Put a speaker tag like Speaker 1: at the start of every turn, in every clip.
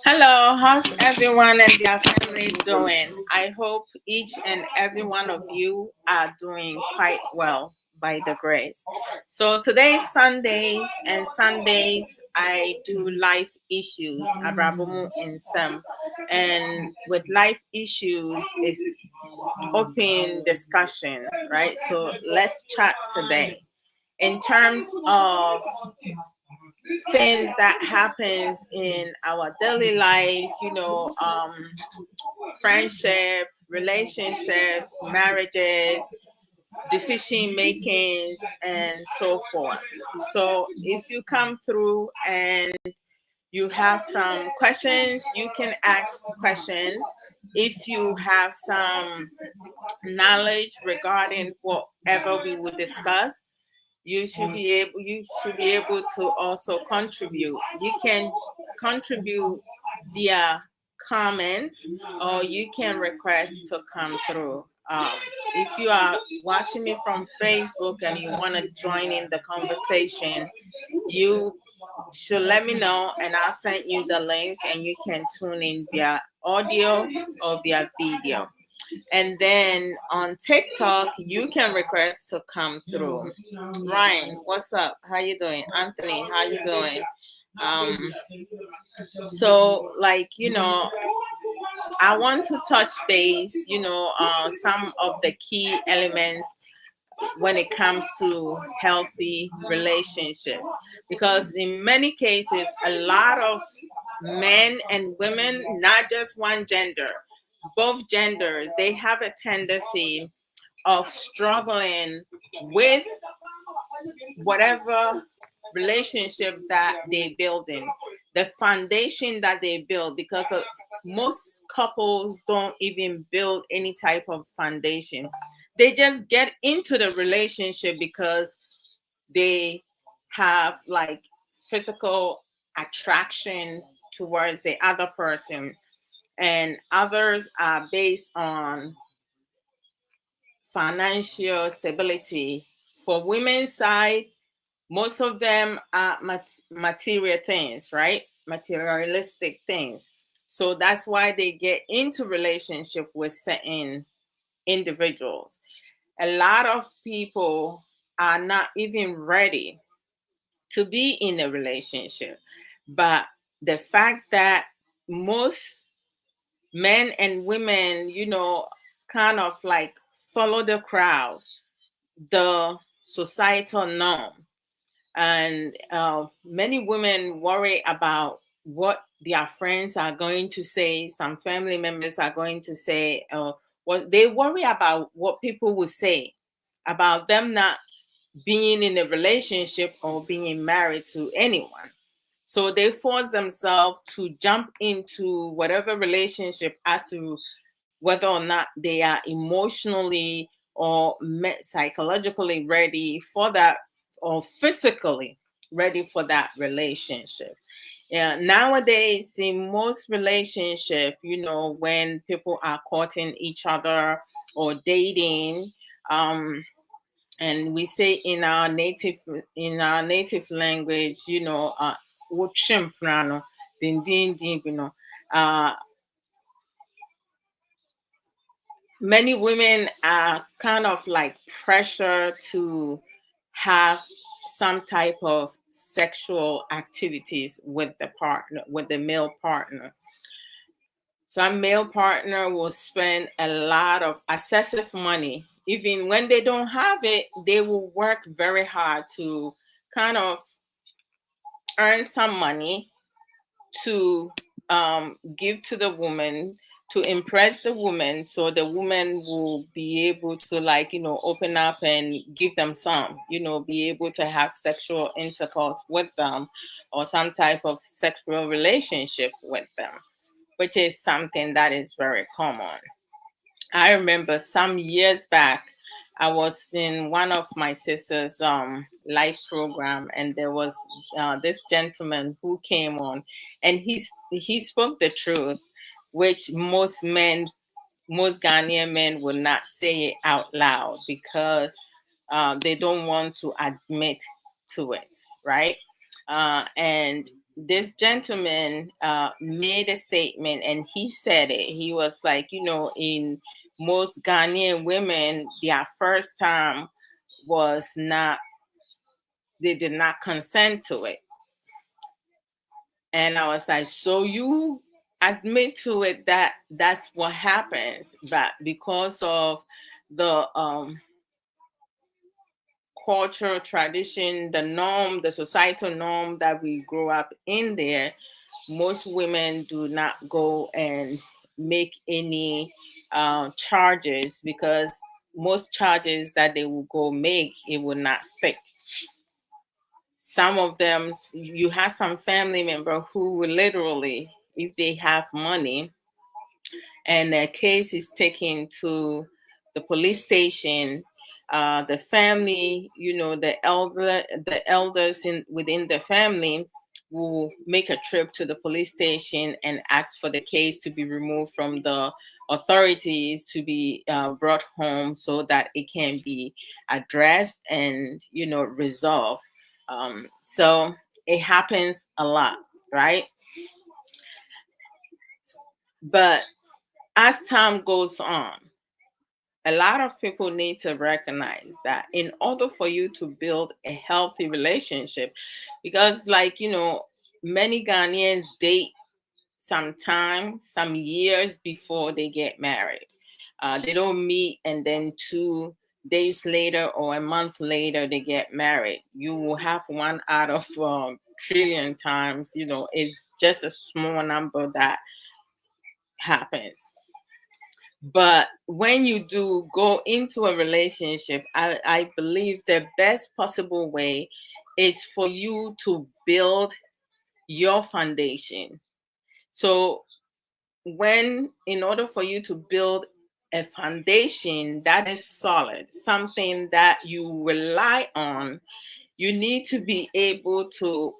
Speaker 1: Hello, how's everyone and their families doing? I hope each and every one of you are doing quite well by the grace. So today's Sundays, and Sundays I do life issues, Abrabomu and Sam. And with life issues is open discussion, right? So let's chat today. In terms of things that happens in our daily life, friendship, relationships, marriages, decision making, and so forth. So if you come through and you have some questions, you can ask questions. If you have some knowledge regarding whatever we will discuss, you should be able to also contribute. You can contribute via comments, or you can request to come through. If you are watching me from Facebook and you want to join in the conversation, you should let me know and I'll send you the link and you can tune in via audio or via video. And then on TikTok, you can request to come through. Ryan, what's up? How you doing? Anthony, how you doing? Um, so I want to touch base, some of the key elements when it comes to healthy relationships. Because in many cases, a lot of men and women, not just one gender, both genders, they have a tendency of struggling with whatever relationship that they build in, the foundation that they build, because most couples don't even build any type of foundation. They just get into the relationship because they have like physical attraction towards the other person, and others are based on financial stability. For women's side, most of them are material things, right? Materialistic things. So that's why they get into relationship with certain individuals. A lot of people are not even ready to be in a relationship. But the fact that most men and women, kind of like follow the crowd, the societal norm, and many women worry about what their friends are going to say, some family members are going to say, what they worry about, what people will say about them not being in a relationship or being married to anyone. So they force themselves to jump into whatever relationship as to whether or not they are emotionally or psychologically ready for that, or physically ready for that relationship. Yeah, nowadays in most relationship, when people are courting each other or dating, and we say in our native language, "Wochimprano, din din din," uh, many women are kind of like pressure to have some type of sexual activities with the partner, with the male partner. Some male partner will spend a lot of excessive money. Even when they don't have it, they will work very hard to kind of earn some money to give to the woman, to impress the woman, so the woman will be able to, like, open up and give them some, be able to have sexual intercourse with them, or some type of sexual relationship with them, which is something that is very common. I remember some years back, I was in one of my sister's life program, and there was this gentleman who came on, and he spoke the truth, which most Ghanaian men will not say it out loud because they don't want to admit to it, right? And this gentleman made a statement, and he said it. He was like, in most Ghanaian women, their first time was not, they did not consent to it. And I was like, so you admit to it that that's what happens, but because of the culture, tradition, the norm, the societal norm that we grow up in there, most women do not go and make any charges, because most charges that they will go make, it will not stick. Some of them, you have some family member who will literally, if they have money and a case is taken to the police station, the family, the elders within the family will make a trip to the police station and ask for the case to be removed from the authorities, to be brought home so that it can be addressed and resolved. So it happens a lot, right? But as time goes on, a lot of people need to recognize that in order for you to build a healthy relationship, because, like, many Ghanaians date some years before they get married. They don't meet, and then 2 days later or a month later they get married. You will have one out of trillion times. It's just a small number that happens. But when you do go into a relationship, I believe the best possible way is for you to build your foundation. So in order for you to build a foundation that is solid, something that you rely on, you need to be able to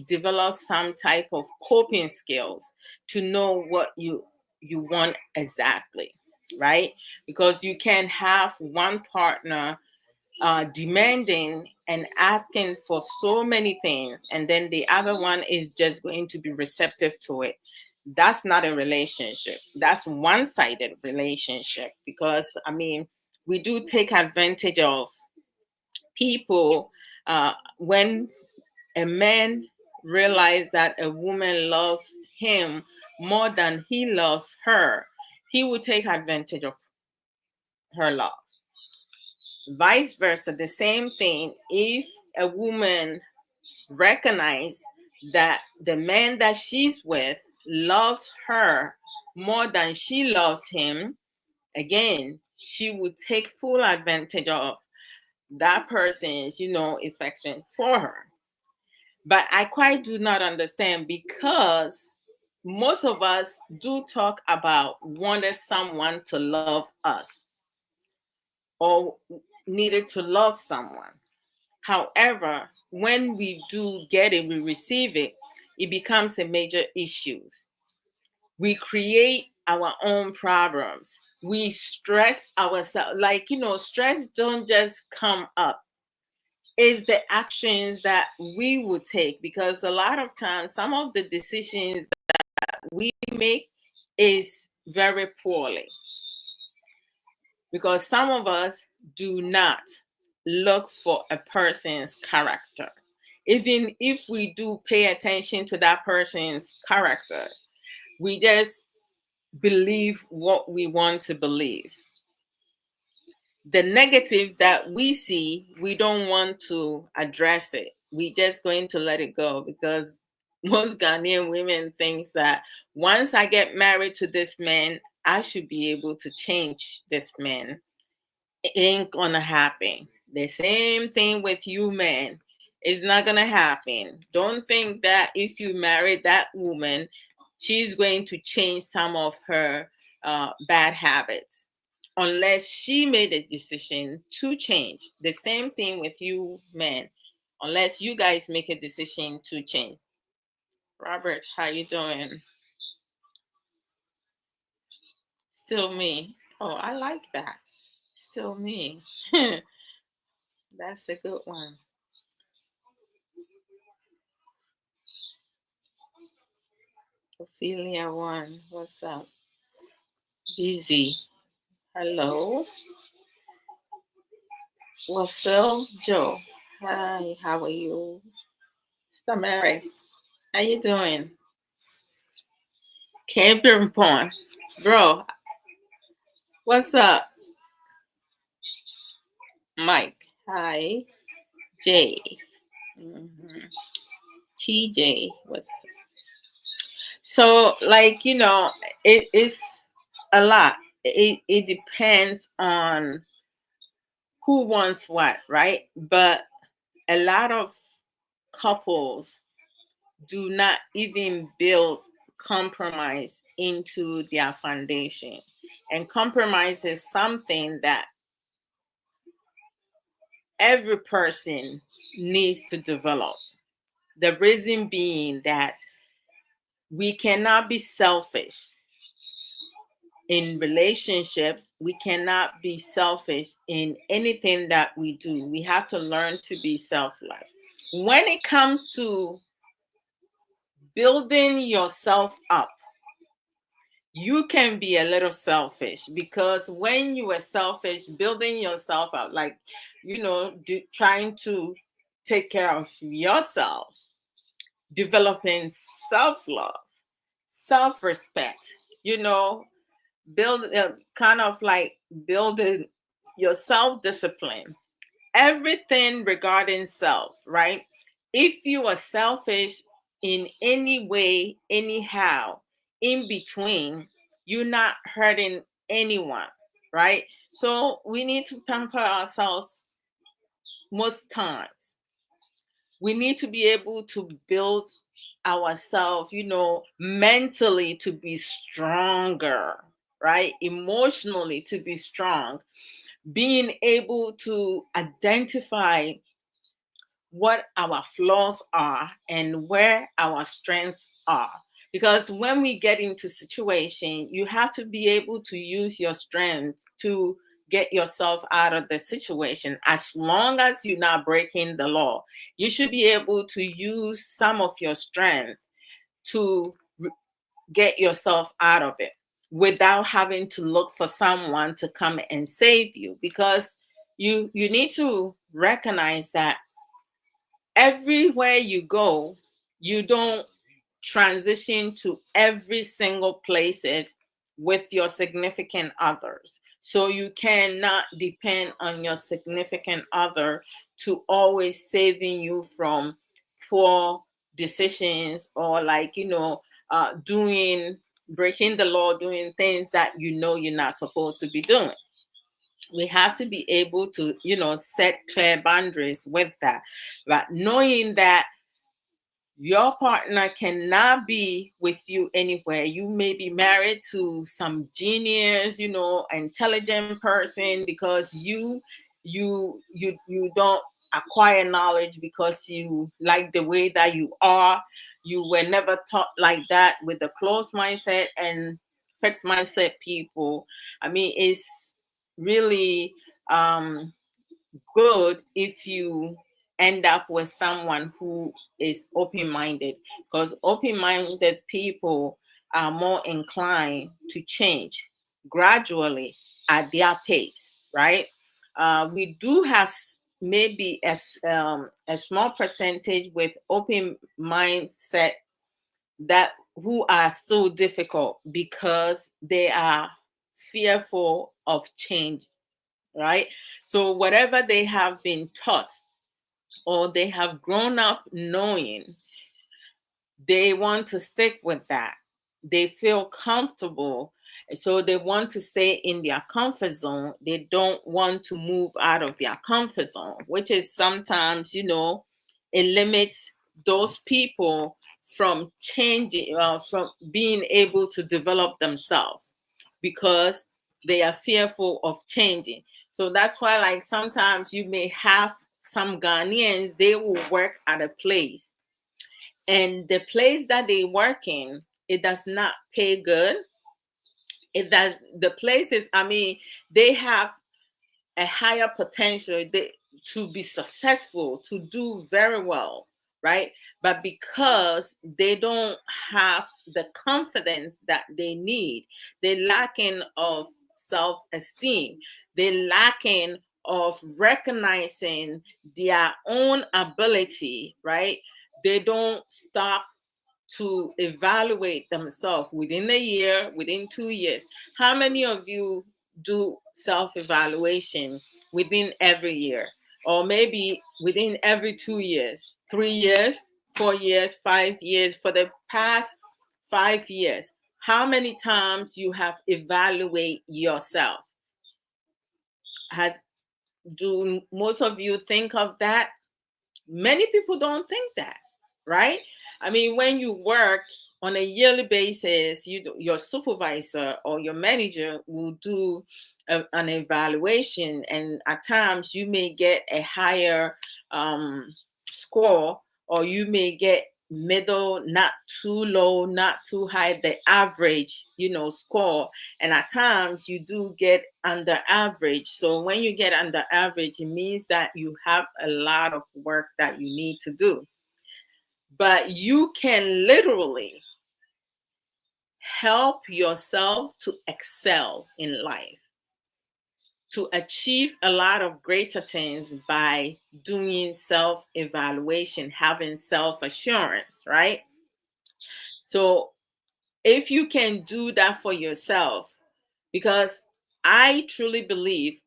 Speaker 1: develop some type of coping skills to know what you want exactly, right? Because you can have one partner demanding and asking for so many things, and then the other one is just going to be receptive to it. That's not a relationship. That's one-sided relationship, because we do take advantage of people. When a man realizes that a woman loves him more than he loves her, he will take advantage of her love. Vice versa, the same thing. If a woman recognizes that the man that she's with loves her more than she loves him, again, she would take full advantage of that person's, affection for her. But I quite do not understand, because most of us do talk about wanting someone to love us or needed to love someone. However, when we do get it, we receive it, it becomes a major issue. We create our own problems. We stress ourselves. Like, stress don't just come up. It's the actions that we would take, because a lot of times some of the decisions that we make is very poorly, because some of us do not look for a person's character. Even if we do pay attention to that person's character, we just believe what we want to believe. The negative that we see, we don't want to address it. We just going to let it go, because most Ghanaian women think that once I get married to this man, I should be able to change this man. It ain't gonna happen. The same thing with you men. It's not gonna happen. Don't think that if you marry that woman, she's going to change some of her bad habits, unless she made a decision to change. The same thing with you men, unless you guys make a decision to change. Robert, how you doing? Still me. Oh, I like that. Still me. That's a good one. Ophelia one, what's up? Busy. Hello. Wasil Joe. Hi, how are you? Mr. Mary, how you doing? Camping Point. Bro, what's up? Mike. Hi. Jay. Mhm. TJ. What's so like it's a lot. It depends on who wants what, right? But a lot of couples do not even build compromise into their foundation. And compromise is something that every person needs to develop. The reason being that we cannot be selfish in relationships. We cannot be selfish in anything that we do. We have to learn to be selfless. When it comes to building yourself up, you can be a little selfish, because when you are selfish, building yourself up, like, trying to take care of yourself, developing self love, self respect, build kind of like building your self discipline, everything regarding self, right? If you are selfish in any way, anyhow, in between, you're not hurting anyone, right? So we need to pamper ourselves most times. We need to be able to build ourselves, mentally to be stronger, right? Emotionally to be strong, being able to identify what our flaws are and where our strengths are. Because when we get into situation, you have to be able to use your strength to get yourself out of the situation. As long as you're not breaking the law, you should be able to use some of your strength to get yourself out of it without having to look for someone to come and save you. Because you need to recognize that everywhere you go, you don't transition to every single places with your significant others. So you cannot depend on your significant other to always saving you from poor decisions, or like, doing breaking the law, doing things that you're not supposed to be doing. We have to be able to set clear boundaries with that, but knowing that your partner cannot be with you anywhere. You may be married to some genius, intelligent person, because you don't acquire knowledge because you like the way that you are. You were never taught like that with a closed mindset and fixed mindset people. I mean, it's really good if you end up with someone who is open-minded, because open-minded people are more inclined to change gradually at their pace, right? We do have maybe a small percentage with open mindset that who are still difficult because they are fearful of change, right? So whatever they have been taught or they have grown up knowing, they want to stick with that. They feel comfortable. So they want to stay in their comfort zone. They don't want to move out of their comfort zone, which is sometimes, it limits those people from changing, from being able to develop themselves, because they are fearful of changing. So that's why, like, sometimes you may have some Ghanaians, they will work at a place, and the place that they work in, it does not pay good. It does. The places, I mean, they have a higher potential to be successful, to do very well, right? But because they don't have the confidence that they need, they lacking of self-esteem, they lacking of recognizing their own ability, right? They don't stop to evaluate themselves within a year, within 2 years. How many of you do self-evaluation within every year? Or maybe within every 2 years, 3 years, 4 years, 5 years, for the past 5 years? How many times you have evaluate yourself? Has do most of you think of that? Many people don't think that, right? I mean, when you work on a yearly basis, your supervisor or your manager will do an evaluation, and at times you may get a higher score, or you may get middle, not too low, not too high, the average, score. And at times you do get under average. So when you get under average, it means that you have a lot of work that you need to do. But you can literally help yourself to excel in life, to achieve a lot of greater things by doing self-evaluation, having self-assurance, right? So if you can do that for yourself, because I truly believe,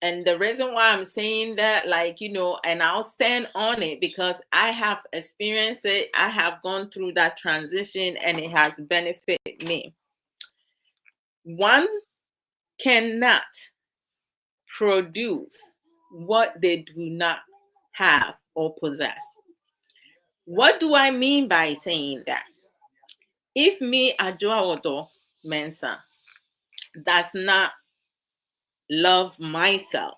Speaker 1: and the reason why I'm saying that, and I'll stand on it because I have experienced it, I have gone through that transition, and it has benefited me. One cannot produce what they do not have or possess. What do I mean by saying that? If me, Adwoa Odo Mensa, does not love myself,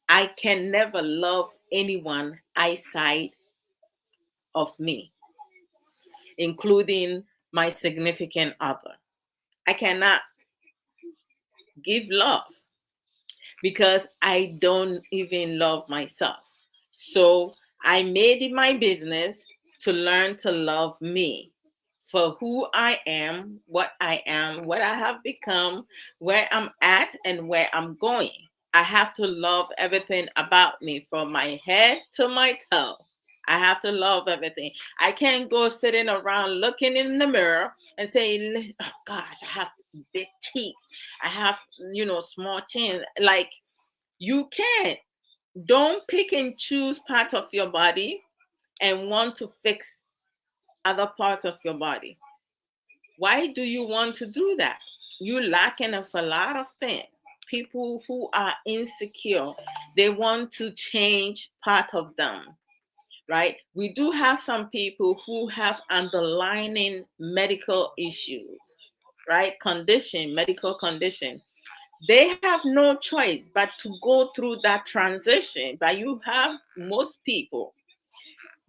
Speaker 1: I can never love anyone outside of me, including my significant other. I cannot give love because I don't even love myself. So I made it my business to learn to love me for who I am, what I have become, where I'm at, and where I'm going. I have to love everything about me from my head to my toe. I have to love everything. I can't go sitting around looking in the mirror and saying, oh gosh, I have big teeth. I have, small chin. Like, you can't. Don't pick and choose part of your body and want to fix other parts of your body. Why do you want to do that? You're lacking of a lot of things. People who are insecure, they want to change part of them, right? We do have some people who have underlying medical issues, right? Medical condition. They have no choice but to go through that transition. But you have most people,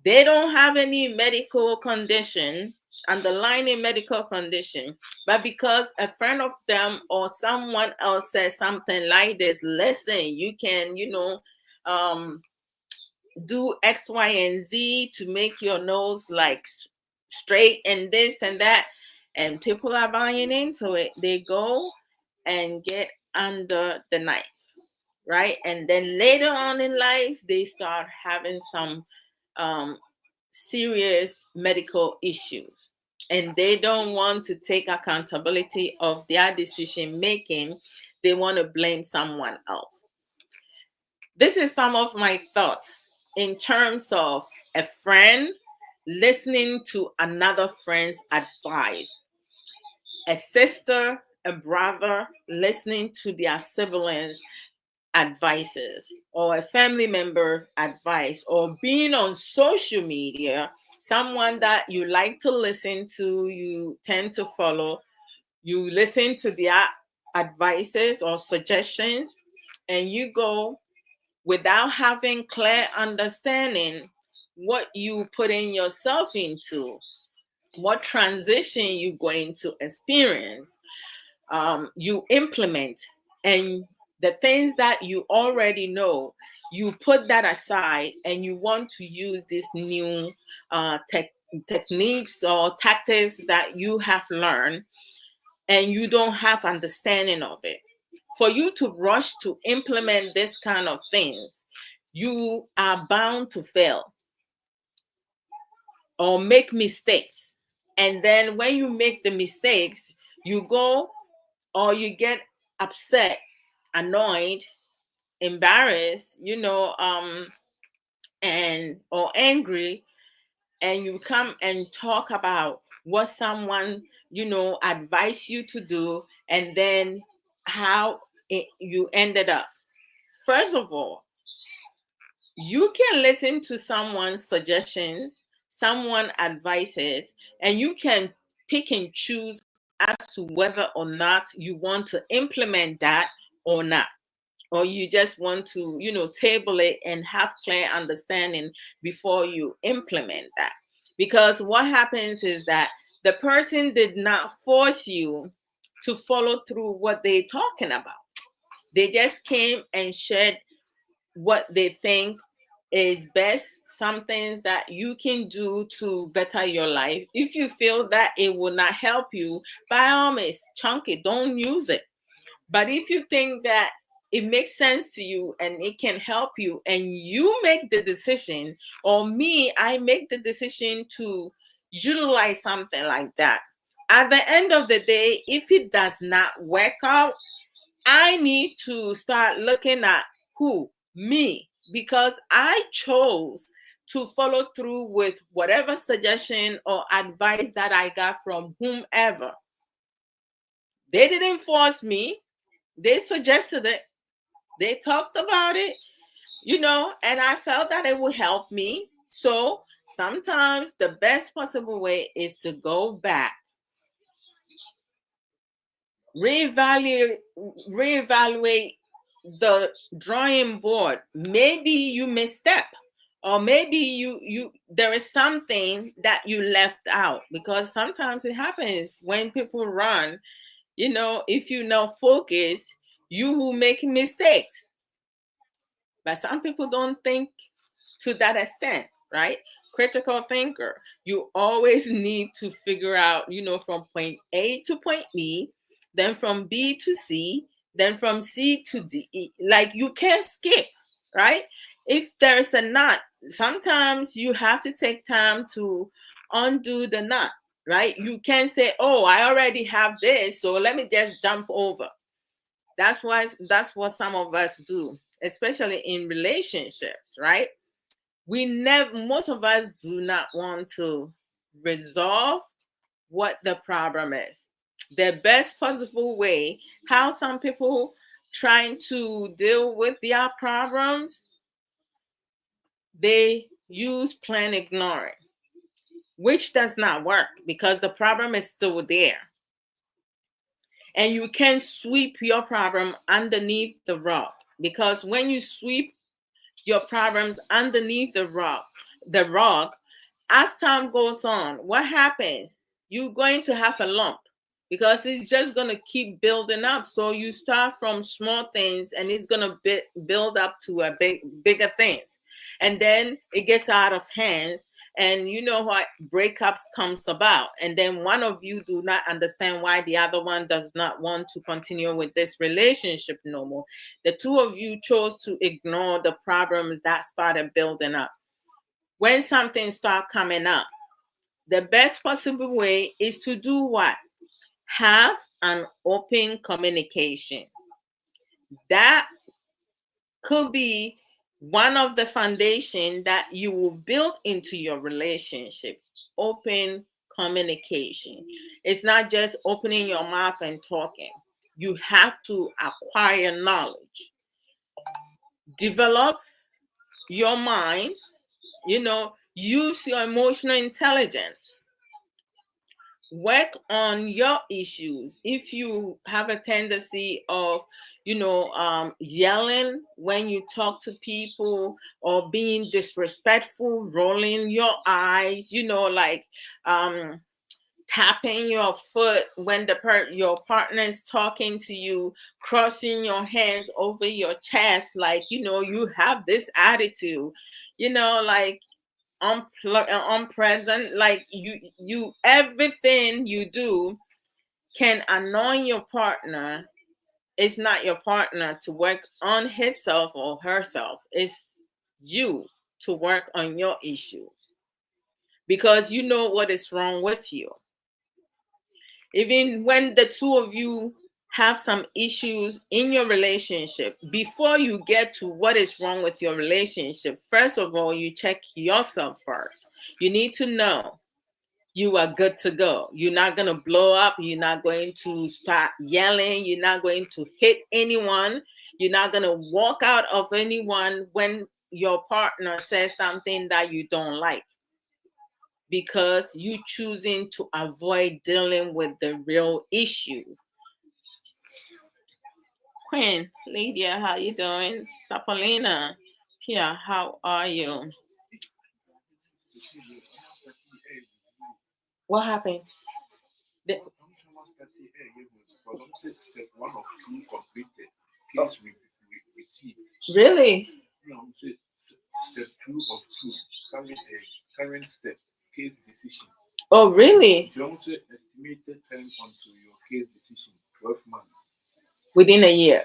Speaker 1: they don't have any medical condition, underlying medical condition, but because a friend of them or someone else says something like this, listen, you can, do X, Y, and Z to make your nose like straight and this and that, and people are buying into it. They go and get under the knife, right? And then later on in life, they start having some serious medical issues, and they don't want to take accountability of their decision making. They want to blame someone else. This is some of my thoughts in terms of a friend listening to another friend's advice, a sister, a brother listening to their siblings' advices, or a family member advice, or being on social media, someone that you like to listen to, you tend to follow, you listen to their advices or suggestions, and you go without having clear understanding what you putting yourself into, what transition you're going to experience. You implement, and the things that you already know, you put that aside and you want to use this new techniques or tactics that you have learned, and you don't have understanding of it. For you to rush to implement this kind of things, you are bound to fail or make mistakes. And then when you make the mistakes, you go or you get upset, annoyed, embarrassed, and or angry, and you come and talk about what someone advised you to do, and then how you ended up. First of all, you can listen to someone's suggestions, someone advices, and you can pick and choose as to whether or not you want to implement that or not, or you just want to table it and have clear understanding before you implement that. Because what happens is that the person did not force you to follow through what they're talking about. They just came and shared what they think is best, some things that you can do to better your life. If you feel that it will not help you, by all means chunk it, don't use it. But if you think that it makes sense to you and it can help you, and you make the decision, or me, I make the decision to utilize something like that, at the end of the day, if it does not work out, I need to start looking at who? Me. Because I chose to follow through with whatever suggestion or advice that I got from whomever. They didn't force me. They suggested it. They talked about it, and I felt that it would help me. So sometimes the best possible way is to go back, reevaluate the drawing board. Maybe you misstep, or maybe you there is something that you left out, because sometimes it happens when people run. If you not focus, you will make mistakes. But some people don't think to that extent, right? Critical thinker. You always need to figure out, from point A to point B, then from B to C, then from C to D. Like, you can't skip, right? If there's a knot, sometimes you have to take time to undo the knot, right? You can't say, oh, I already have this, so let me just jump over. That's what some of us do, especially in relationships, right? Most of us do not want to resolve what the problem is. The best possible way, how some people trying to deal with their problems, they use plain ignoring, which does not work because the problem is still there. And you can sweep your problem underneath the rug, because when you sweep your problems underneath the rug, as time goes on, what happens? You're going to have a lump, because it's just going to keep building up. So you start from small things, and it's going to build up to bigger things. And then it gets out of hands, and you know what breakups comes about. And then one of you do not understand why the other one does not want to continue with this relationship no more. The two of you chose to ignore the problems that started building up. When something start coming up, the best possible way is to do what? Have an open communication. That could be one of the foundation that you will build into your relationship. Open communication. It's not just opening your mouth and talking. You have to acquire knowledge, develop your mind, use your emotional intelligence, work on your issues. If you have a tendency of yelling when you talk to people, or being disrespectful, rolling your eyes, like tapping your foot when your partner is talking to you, crossing your hands over your chest, like, you have this attitude, like unpresent, like you everything you do can annoy your partner. It's not your partner to work on himself or herself. It's you to work on your issues because you know what is wrong with you. Even when the two of you have some issues in your relationship, before you get to what is wrong with your relationship, first of all, you check yourself first. You need to know you are good to go. You're not going to blow up. You're not going to start yelling. You're not going to hit anyone. You're not going to walk out of anyone when your partner says something that you don't like, because you choosing to avoid dealing with the real issue. Queen, Lydia, how you doing? Stapolina, Pia, how are you? What happened? The- really? Oh, really? Within a year.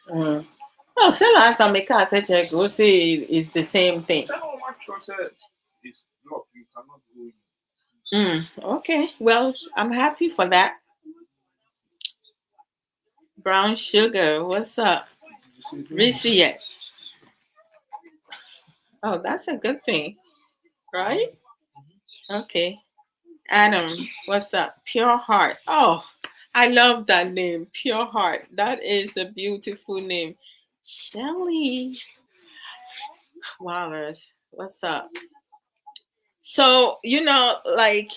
Speaker 1: Mm. No, so last time I said check, go say it's the same thing. Okay, well, I'm happy for that. Brown sugar, what's up? Reese it. Oh, that's a good thing, right? Okay. Adam, what's up? Pure Heart. Oh, I love that name, Pure Heart. That is a beautiful name. Shelly Wallace, what's up? So, like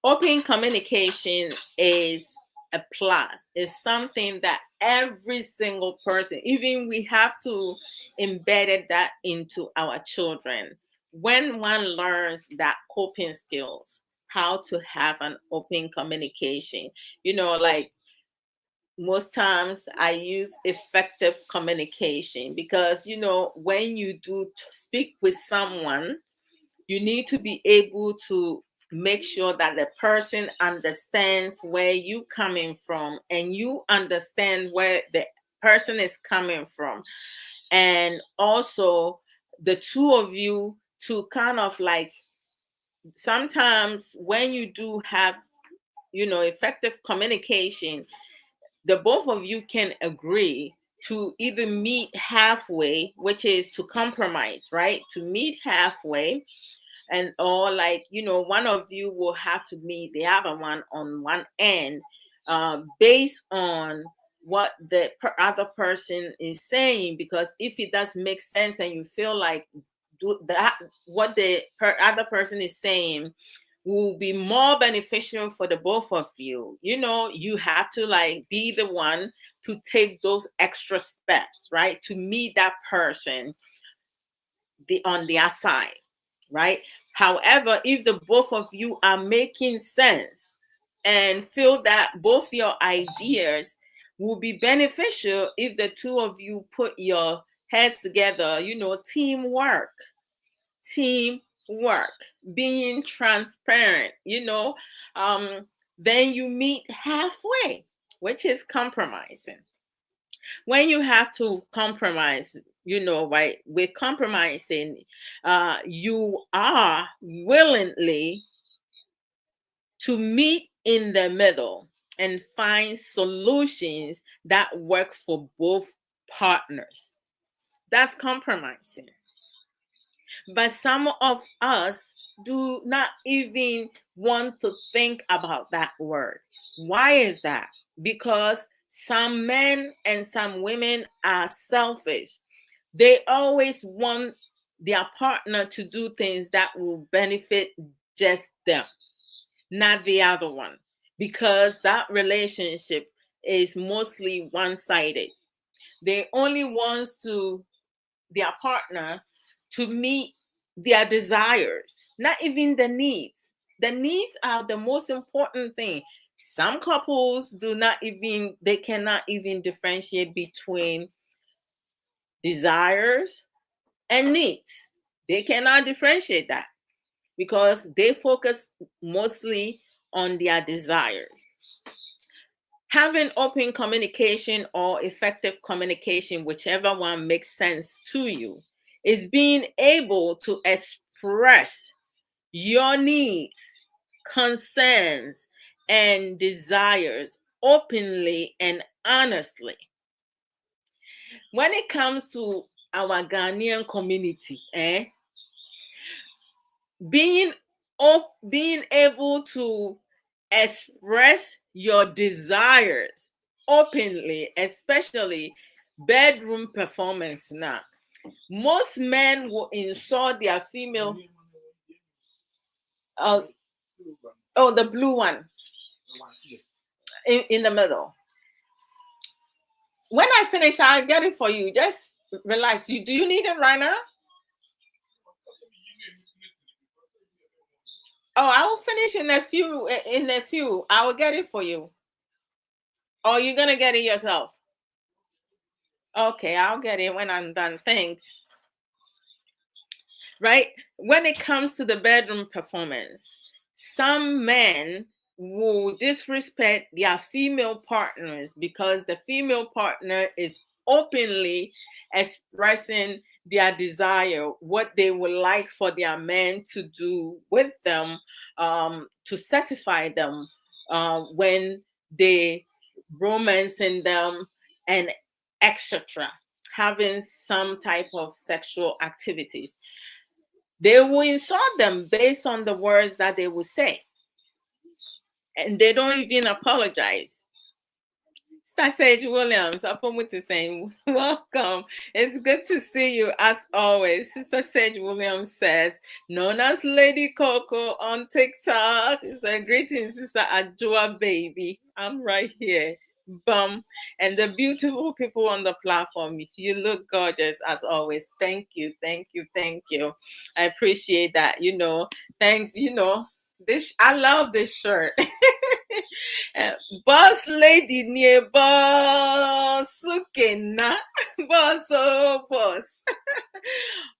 Speaker 1: open communication is a plus. It's something that every single person, even we have to embed that into our children. When one learns that coping skills, how to have an open communication, like most times I use effective communication because, when you do speak with someone, you need to be able to make sure that the person understands where you coming from and you understand where the person is coming from, and also the two of you to kind of like, sometimes when you do have effective communication, the both of you can agree to either meet halfway, which is to compromise, right? To meet halfway, and or like, one of you will have to meet the other one on one end, based on what the other person is saying, because if it does make sense and you feel like that what the other person is saying will be more beneficial for the both of you, you have to like be the one to take those extra steps, right, to meet that person on their side, right? However, if the both of you are making sense and feel that both your ideas will be beneficial if the two of you put your heads together, teamwork, being transparent, then you meet halfway, which is compromising. When you have to compromise, right, with compromising, you are willingly to meet in the middle and find solutions that work for both partners. That's compromising. But some of us do not even want to think about that word. Why is that? Because some men and some women are selfish. They always want their partner to do things that will benefit just them, not the other one, because that relationship is mostly one-sided. They only want their partner to meet their desires, not even the needs. The needs are the most important thing. Some couples they cannot even differentiate between desires and needs. They cannot differentiate that because they focus mostly on their desires. Having open communication or effective communication, whichever one makes sense to you, is being able to express your needs, concerns, and desires openly and honestly. When it comes to our Ghanaian community, being being able to express your desires openly, especially bedroom performance now. Most men will insult their female. Oh, the blue one in the middle. When I finish, I'll get it for you. Just relax. Do you need it right now? Oh, I will finish in a few. In a few, I will get it for you. Or you're gonna get it yourself? Okay, I'll get it when I'm done. Thanks. Right? When it comes to the bedroom performance, some men will disrespect their female partners because the female partner is openly expressing their desire, what they would like for their men to do with them, to satisfy them when they romancing them and etc. Having some type of sexual activities. They will insult them based on the words that they will say. And they don't even apologize. Sister Sage Williams, Apomuti saying, welcome. It's good to see you as always. Sister Sage Williams says, known as Lady Coco on TikTok. It's a greeting, Sister Adwoa baby. I'm right here. Bum. And the beautiful people on the platform, you look gorgeous as always. Thank you, thank you, thank you. I appreciate that. Thanks. This I love this shirt. Boss lady near boss Sukena. Boss, oh boss.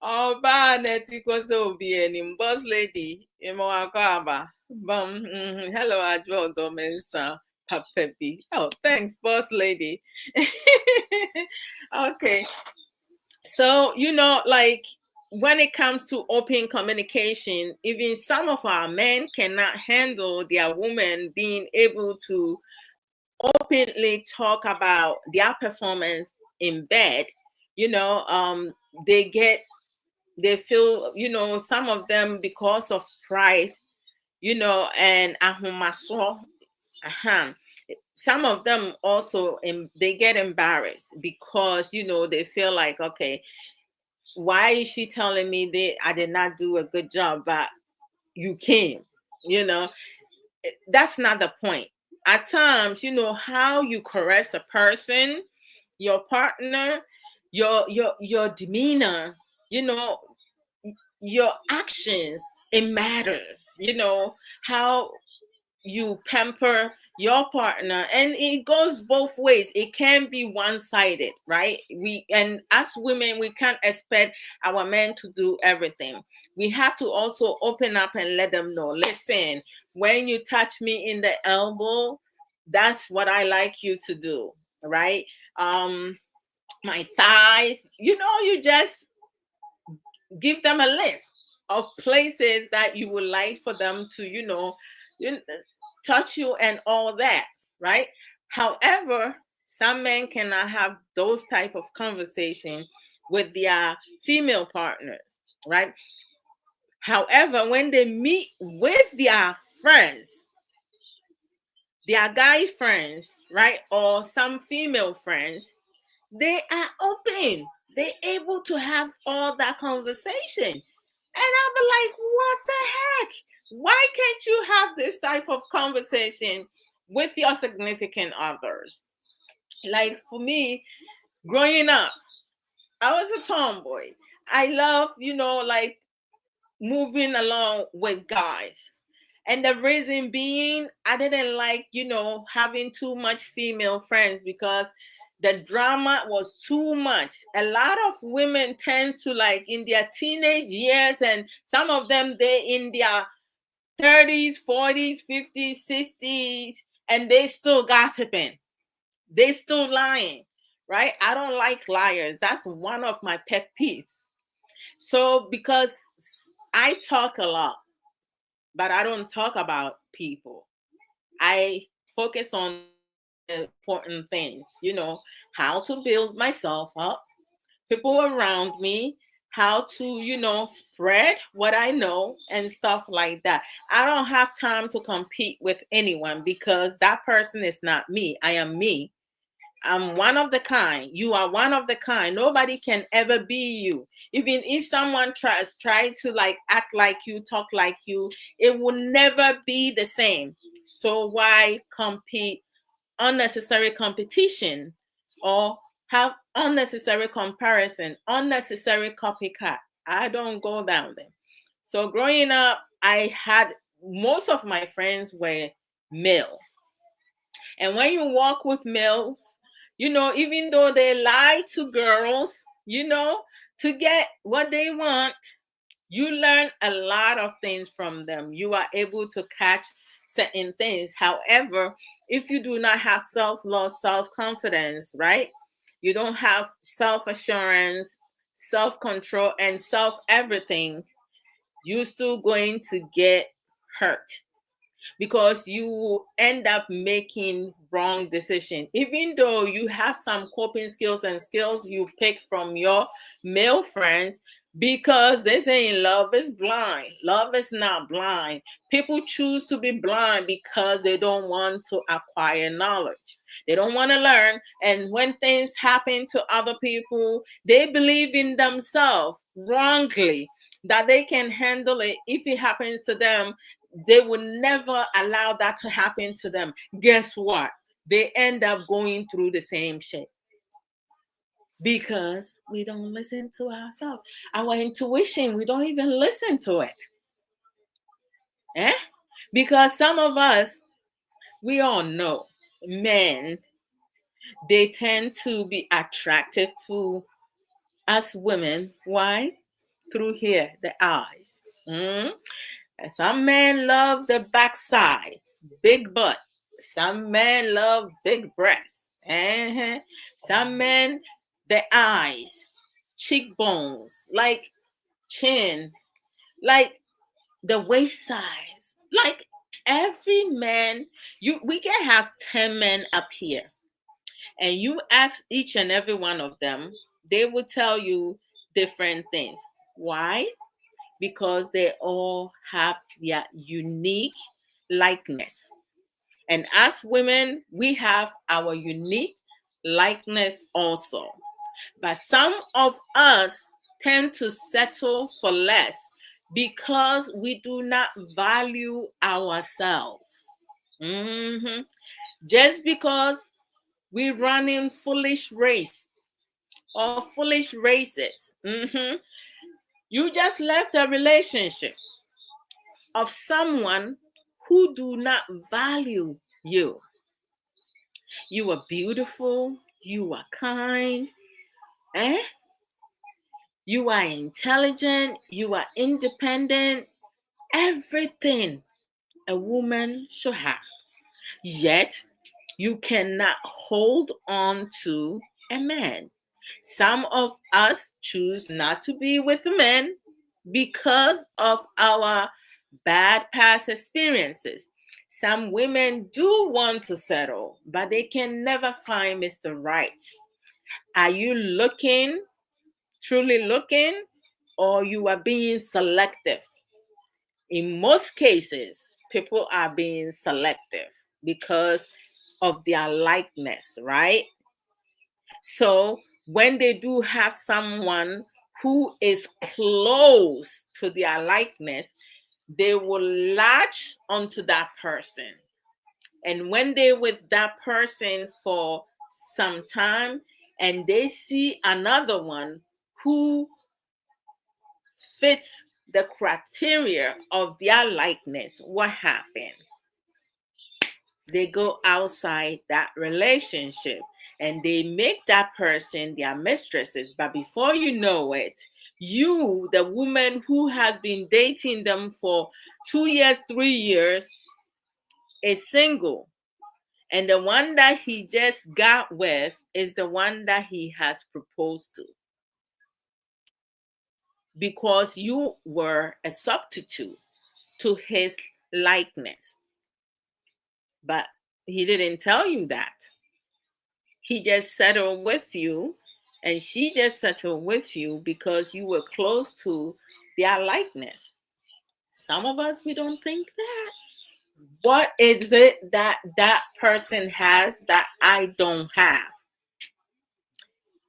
Speaker 1: Oh, neti kwaso bieni boss lady. Imo akaba. Hello, Adwoa Odo Mensa. Papebi. Oh, thanks, boss lady. Okay. So, like when it comes to open communication, even some of our men cannot handle their women being able to openly talk about their performance in bed. They feel, some of them because of pride, and ahumaso. Some of them also they get embarrassed because they feel like, okay, why is she telling me that I did not do a good job, but you came? That's not the point. At times, how you caress a person, your partner, your demeanor, your actions, it matters. How you pamper your partner, and it goes both ways. It can be one-sided, right? And as women, we can't expect our men to do everything. We have to also open up and let them know, listen, when you touch me in the elbow, that's what I like you to do, right? My thighs, you just give them a list of places that you would like for them to, touch you and all that, right? However, some men cannot have those type of conversation with their female partners, right? However, when they meet with their friends, their guy friends, right, or some female friends, they are open. They're able to have all that conversation. And I'll be like, what the heck? Why can't you have this type of conversation with your significant others? Like for me, growing up, I was a tomboy. I love, like moving along with guys. And the reason being, I didn't like, having too much female friends because the drama was too much. A lot of women tend to, like, in their teenage years, and some of them, they in their 30s, 40s, 50s, 60s, and they still gossiping. They still lying, right? I don't like liars. That's one of my pet peeves. So because I talk a lot, but I don't talk about people. I focus on the important things, how to build myself up, people around me, how to, spread what I know and stuff like that. I don't have time to compete with anyone because that person is not me. I am me. I'm one of the kind. You are one of the kind. Nobody can ever be you. Even if someone try to, like, act like you, talk like you, it will never be the same. So why compete? Unnecessary competition, or have unnecessary comparison, unnecessary copycat. I don't go down there. So growing up, I had most of my friends were male. And when you walk with male, even though they lie to girls, to get what they want, you learn a lot of things from them. You are able to catch certain things. However, if you do not have self-love, self-confidence, right? You don't have self-assurance, self-control, and self-everything, you're still going to get hurt because you end up making wrong decision, even though you have some coping skills and skills you pick from your male friends, because they say love is blind. Love is not blind. People choose to be blind because they don't want to acquire knowledge. They don't want to learn. And when things happen to other people, they believe in themselves wrongly that they can handle it. If it happens to them, they will never allow that to happen to them. Guess what? They end up going through the same shit because we don't listen to ourselves. Our intuition, we don't even listen to it. Eh? Because some of us, we all know men, they tend to be attracted to us women. Why? Through here, the eyes. Mm? Some men love the backside, big butt. Some men love big breasts. Some men, the eyes, cheekbones, like chin, like the waist size. Like every man, we can have 10 men up here, and you ask each and every one of them, they will tell you different things. Why? Because they all have their unique likeness. And as women, we have our unique likeness also. But some of us tend to settle for less because we do not value ourselves. Mhm. Just because we run in foolish race or foolish races. You just left a relationship of someone who do not value you. You are beautiful, you are kind, eh? You are intelligent, you are independent, everything a woman should have. Yet, you cannot hold on to a man. Some of us choose not to be with men because of our bad past experiences. Some women do want to settle, but they can never find Mr. Right. Are you looking, truly looking, or you are being selective? In most cases, people are being selective because of their likeness, right? So when they do have someone who is close to their likeness, they will latch onto that person. And when they're with that person for some time and they see another one who fits the criteria of their likeness, what happened? They go outside that relationship and they make that person their mistresses. But before you know it, you, the woman who has been dating them for 2 years, 3 years, is single. And the one that he just got with is the one that he has proposed to. Because you were a substitute to his likeness. But he didn't tell you that. He just settled with you, and she just settled with you because you were close to their likeness. Some of us, we don't think that. What is it that that person has that I don't have?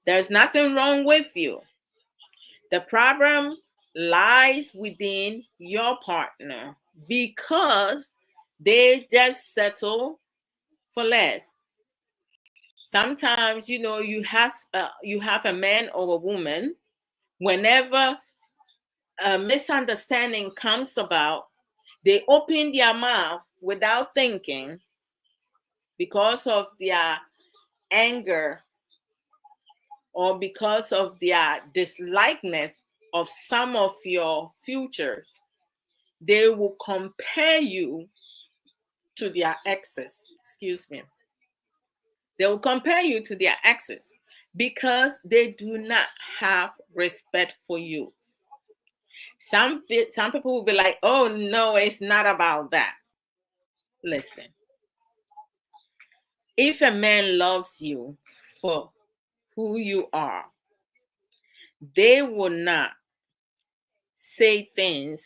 Speaker 1: There's nothing wrong with you. The problem lies within your partner because they just settle for less. Sometimes, you have a man or a woman. Whenever a misunderstanding comes about, they open their mouth without thinking because of their anger or because of their dislikeness of some of your futures. They will compare you to their exes. Excuse me. They will compare you to their exes because they do not have respect for you. Some people will be like, oh, no, it's not about that. Listen, if a man loves you for who you are, they will not say things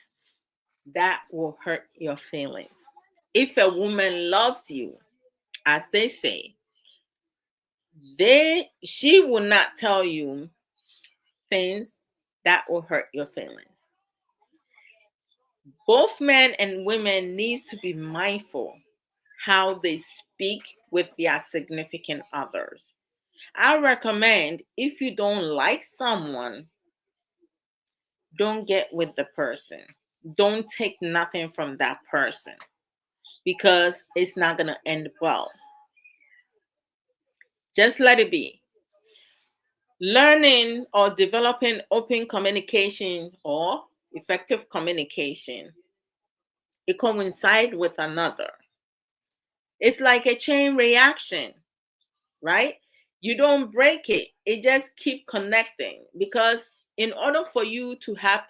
Speaker 1: that will hurt your feelings. If a woman loves you, as they say, she will not tell you things that will hurt your feelings. Both men and women need to be mindful how they speak with their significant others. I recommend, if you don't like someone, don't get with the person. Don't take nothing from that person because it's not going to end well. Just let it be. Learning or developing open communication or effective communication, it coincides with another. It's like a chain reaction, right? You don't break it. It just keep connecting because in order for you to have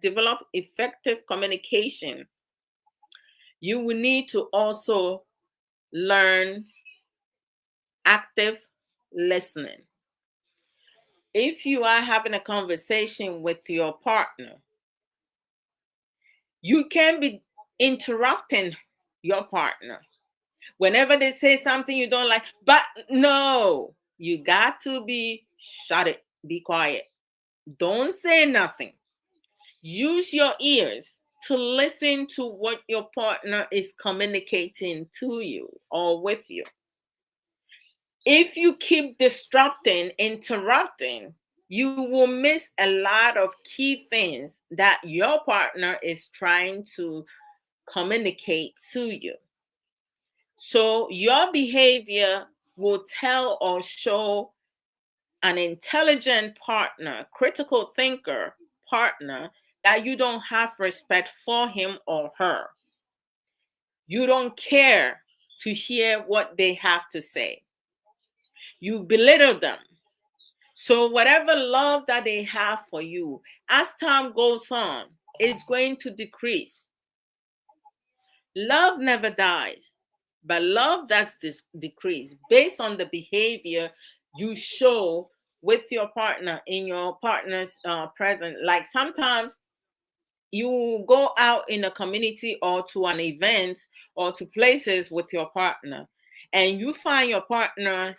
Speaker 1: develop effective communication, you will need to also learn active listening. If you are having a conversation with your partner, you can be interrupting your partner whenever they say something you don't like. But no, you got to shut it, be quiet. Don't say nothing. Use your ears to listen to what your partner is communicating to you or with you. If you keep disrupting, interrupting, you will miss a lot of key things that your partner is trying to communicate to you. So your behavior will tell or show an intelligent partner, critical thinker partner, that you don't have respect for him or her. You don't care to hear what they have to say. You belittle them. So whatever love that they have for you, as time goes on, is going to decrease. Love never dies, but love does decrease based on the behavior you show with your partner in your partner's presence. Like sometimes you go out in a community or to an event or to places with your partner, and you find your partner,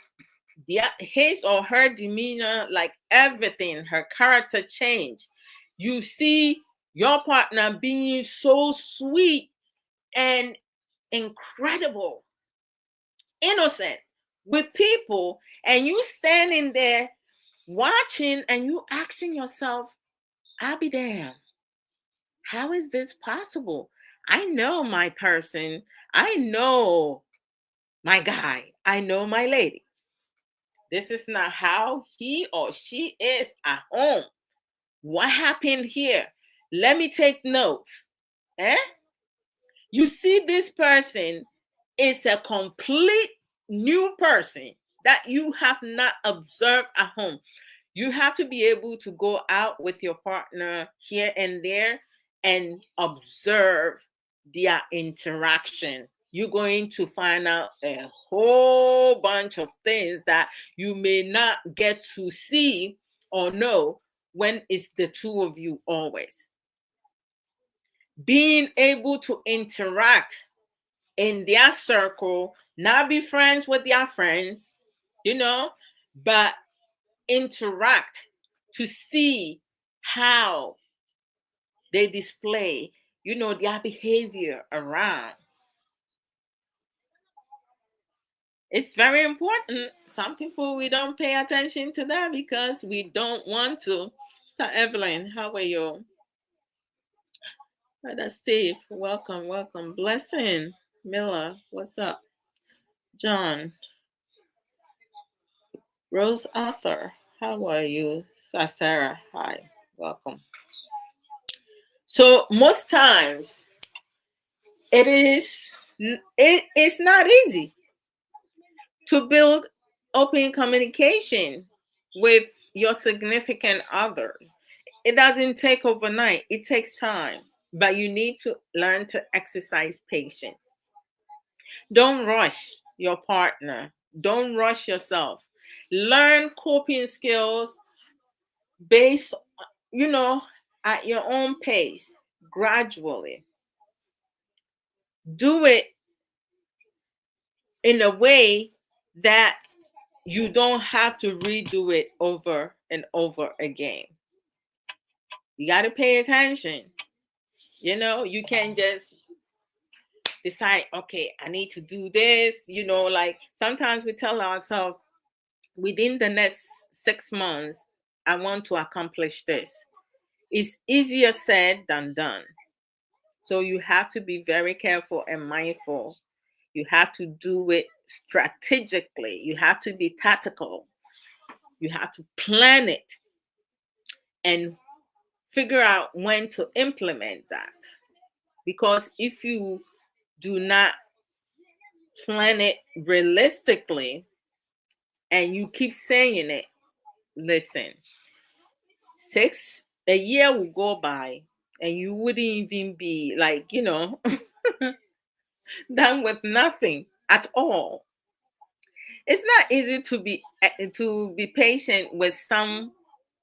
Speaker 1: his or her demeanor, like everything, her character change. You see your partner being so sweet and incredible, innocent with people, and you standing there watching and you asking yourself, I'll be damned. How is this possible? I know my person. I know my guy. I know my lady. This is not how he or she is at home. What happened here? Let me take notes. Eh? You see, this person is a complete new person that you have not observed at home. You have to be able to go out with your partner here and there and observe their interaction. You're going to find out a whole bunch of things that you may not get to see or know when it's the two of you always. Being able to interact in their circle, not be friends with their friends, but interact to see how they display, their behavior around. It's very important. Some people, we don't pay attention to that because we don't want to. Mr. Evelyn, how are you? Brother Steve, welcome, welcome. Blessing. Miller, what's up? John. Rose Arthur, how are you? Sarah, hi, welcome. So most times it is not easy to build open communication with your significant others. It doesn't take overnight, it takes time, but you need to learn to exercise patience. Don't rush your partner, don't rush yourself. Learn coping skills based, you know, at your own pace, gradually. Do it in a way that you don't have to redo it over and over again. You got to pay attention. You can't just decide, okay, I need to do this. Like sometimes we tell ourselves within the next 6 months, I want to accomplish this. It's easier said than done. So you have to be very careful and mindful. You have to do it strategically. You have to be tactical. You have to plan it and figure out when to implement that. Because if you do not plan it realistically and you keep saying it, listen, a year will go by and you wouldn't even be like, done with nothing at all. It's not easy to be patient with some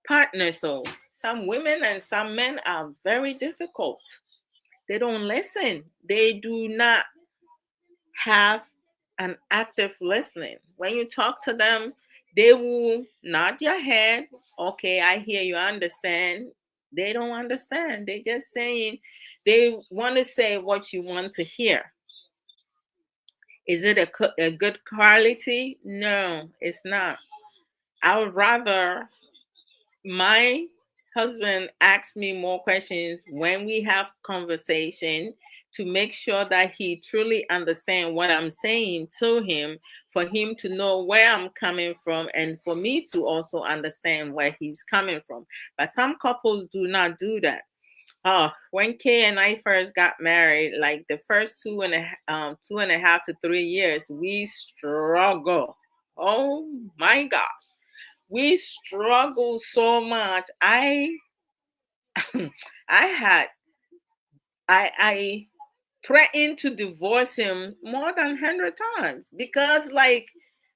Speaker 1: partners. So some women and some men are very difficult. They don't listen. They do not have an active listening. When you talk to them, they will nod your head. Okay, I hear you, I understand. They don't understand. They just saying they want to say what you want to hear. Is it a good quality? No, it's not. I would rather my husband asks me more questions when we have conversation to make sure that he truly understands what I'm saying to him, for him to know where I'm coming from, and for me to also understand where he's coming from. But some couples do not do that. Oh, when Kay and I first got married, like the first 2.5 to 3 years, we struggle. Oh my gosh, we struggle so much. I had I threatened to divorce him more than 100 times because like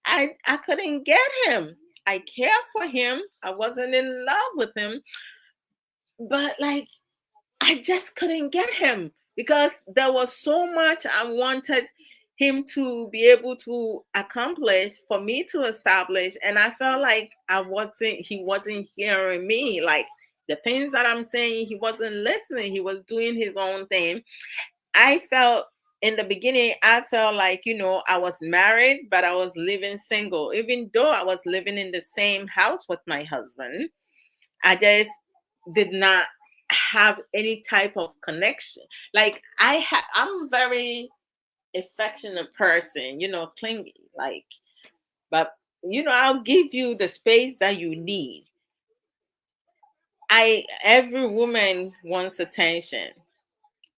Speaker 1: I couldn't get him. I cared for him. I wasn't in love with him, but like I just couldn't get him because there was so much I wanted him to be able to accomplish for me to establish, and I felt like he wasn't hearing me. Like the things that I'm saying, he wasn't listening. He was doing his own thing. I felt in the beginning, I felt like, I was married, but I was living single. Even though I was living in the same house with my husband, I just did not have any type of connection. Like I'm very affectionate person, clingy, like, but I'll give you the space that you need. Every woman wants attention.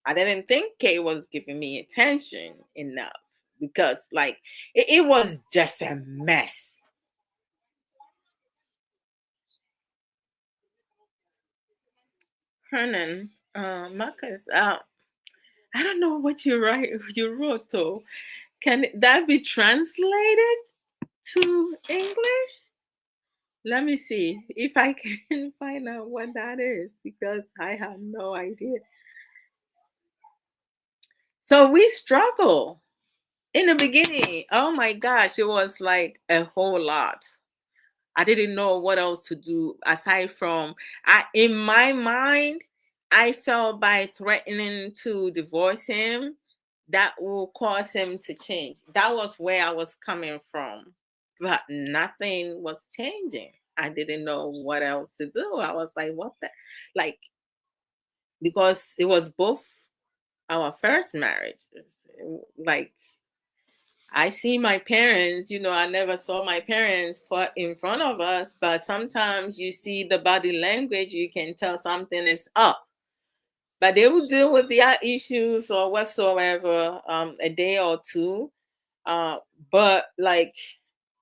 Speaker 1: I didn't think Kay was giving me attention enough because, like, it was just a mess. Hernan, Marcus, I don't know what you wrote, though. Can that be translated to English? Let me see if I can find out what that is because I have no idea. So we struggle in the beginning. Oh my gosh, it was like a whole lot. I didn't know what else to do aside from in my mind, I felt by threatening to divorce him, that will cause him to change. That was where I was coming from. But nothing was changing. I didn't know what else to do. I was like, what the, like, because it was both our first marriages. Like, I see my parents, I never saw my parents for in front of us, but sometimes you see the body language, you can tell something is up. But they will deal with their issues or whatsoever a day or two. Uh, but like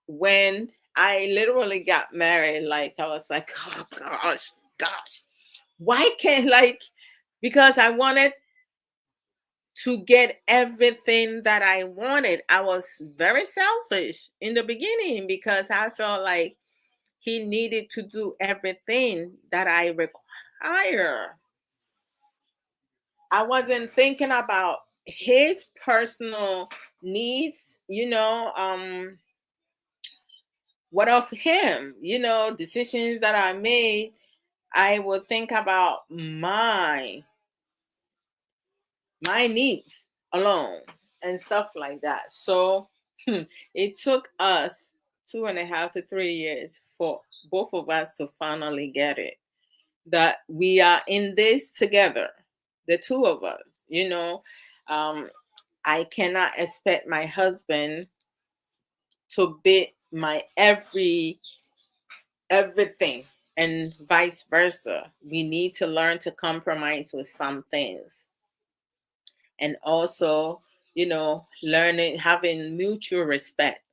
Speaker 1: when I literally got married, like I was like, oh gosh, why can't, like, because I wanted to get everything that I wanted. I was very selfish in the beginning because I felt like he needed to do everything that I require. I wasn't thinking about his personal needs, what of him, decisions that I made, I would think about my needs alone and stuff like that. So it took us 2.5 to 3 years for both of us to finally get it that we are in this together, the two of us. Um, I cannot expect my husband to be my everything and vice versa. We need to learn to compromise with some things and also learning having mutual respect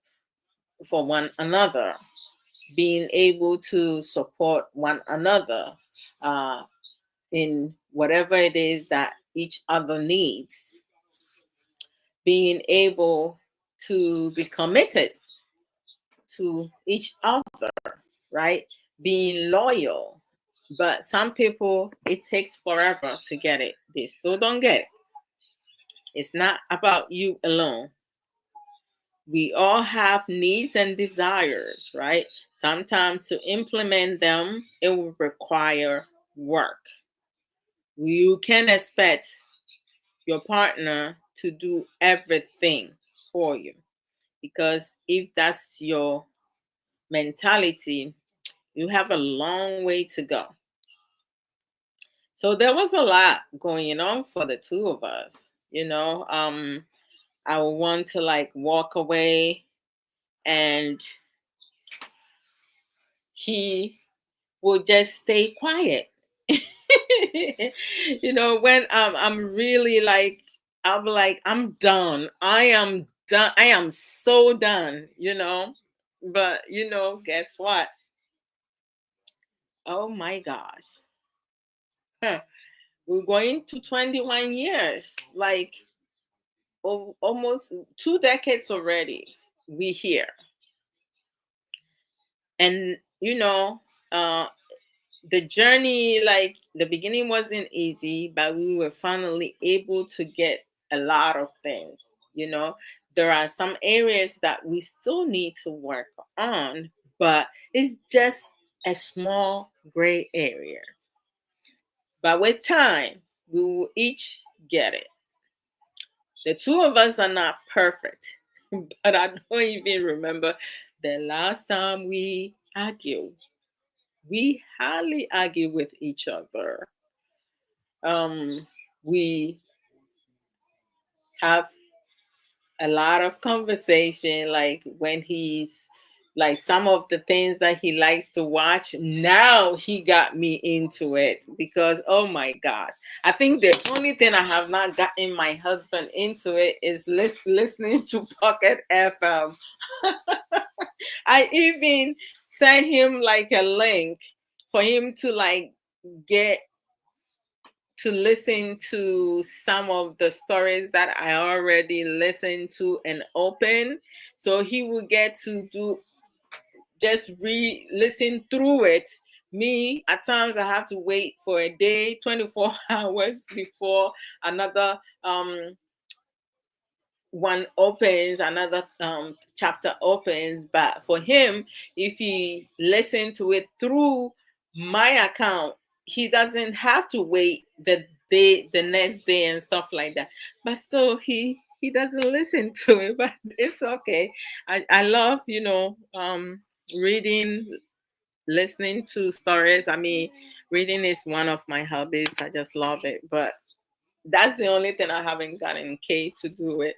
Speaker 1: for one another, being able to support one another uh, in whatever it is that each other needs, being able to be committed to each other, right? Being loyal. But some people, it takes forever to get it. They still don't get it. It's not about you alone. We all have needs and desires, right? Sometimes to implement them, it will require work. You can expect your partner to do everything for you because if that's your mentality, you have a long way to go. So there was a lot going on for the two of us, you know. I would want to like walk away and he will just stay quiet. When I'm really like, I'll be like, I'm done. I am done. I am so done. But guess what? Oh my gosh. Huh. We're going to 21 years, like almost 2 decades already. We here. And uh the journey, like the beginning wasn't easy, but we were finally able to get a lot of things. There are some areas that we still need to work on, but it's just a small gray area. But with time, we will each get it. The two of us are not perfect, but I don't even remember the last time we argued. We hardly argue with each other. We have a lot of conversation, like when he's like some of the things that he likes to watch. Now he got me into it because oh my gosh, I think the only thing I have not gotten my husband into it is listening to Pocket FM. I even sent him like a link for him to like get to listen to some of the stories that I already listened to and open. So he will get to do just re-listen through it. Me, at times I have to wait for a day, 24 hours before another one opens, another chapter opens. But for him, if he listens to it through my account, he doesn't have to wait the next day and stuff like that. But still, he doesn't listen to it. But it's okay. I love reading, listening to stories. I mean, reading is one of my hobbies. I just love it. But that's the only thing I haven't gotten Kay to do it.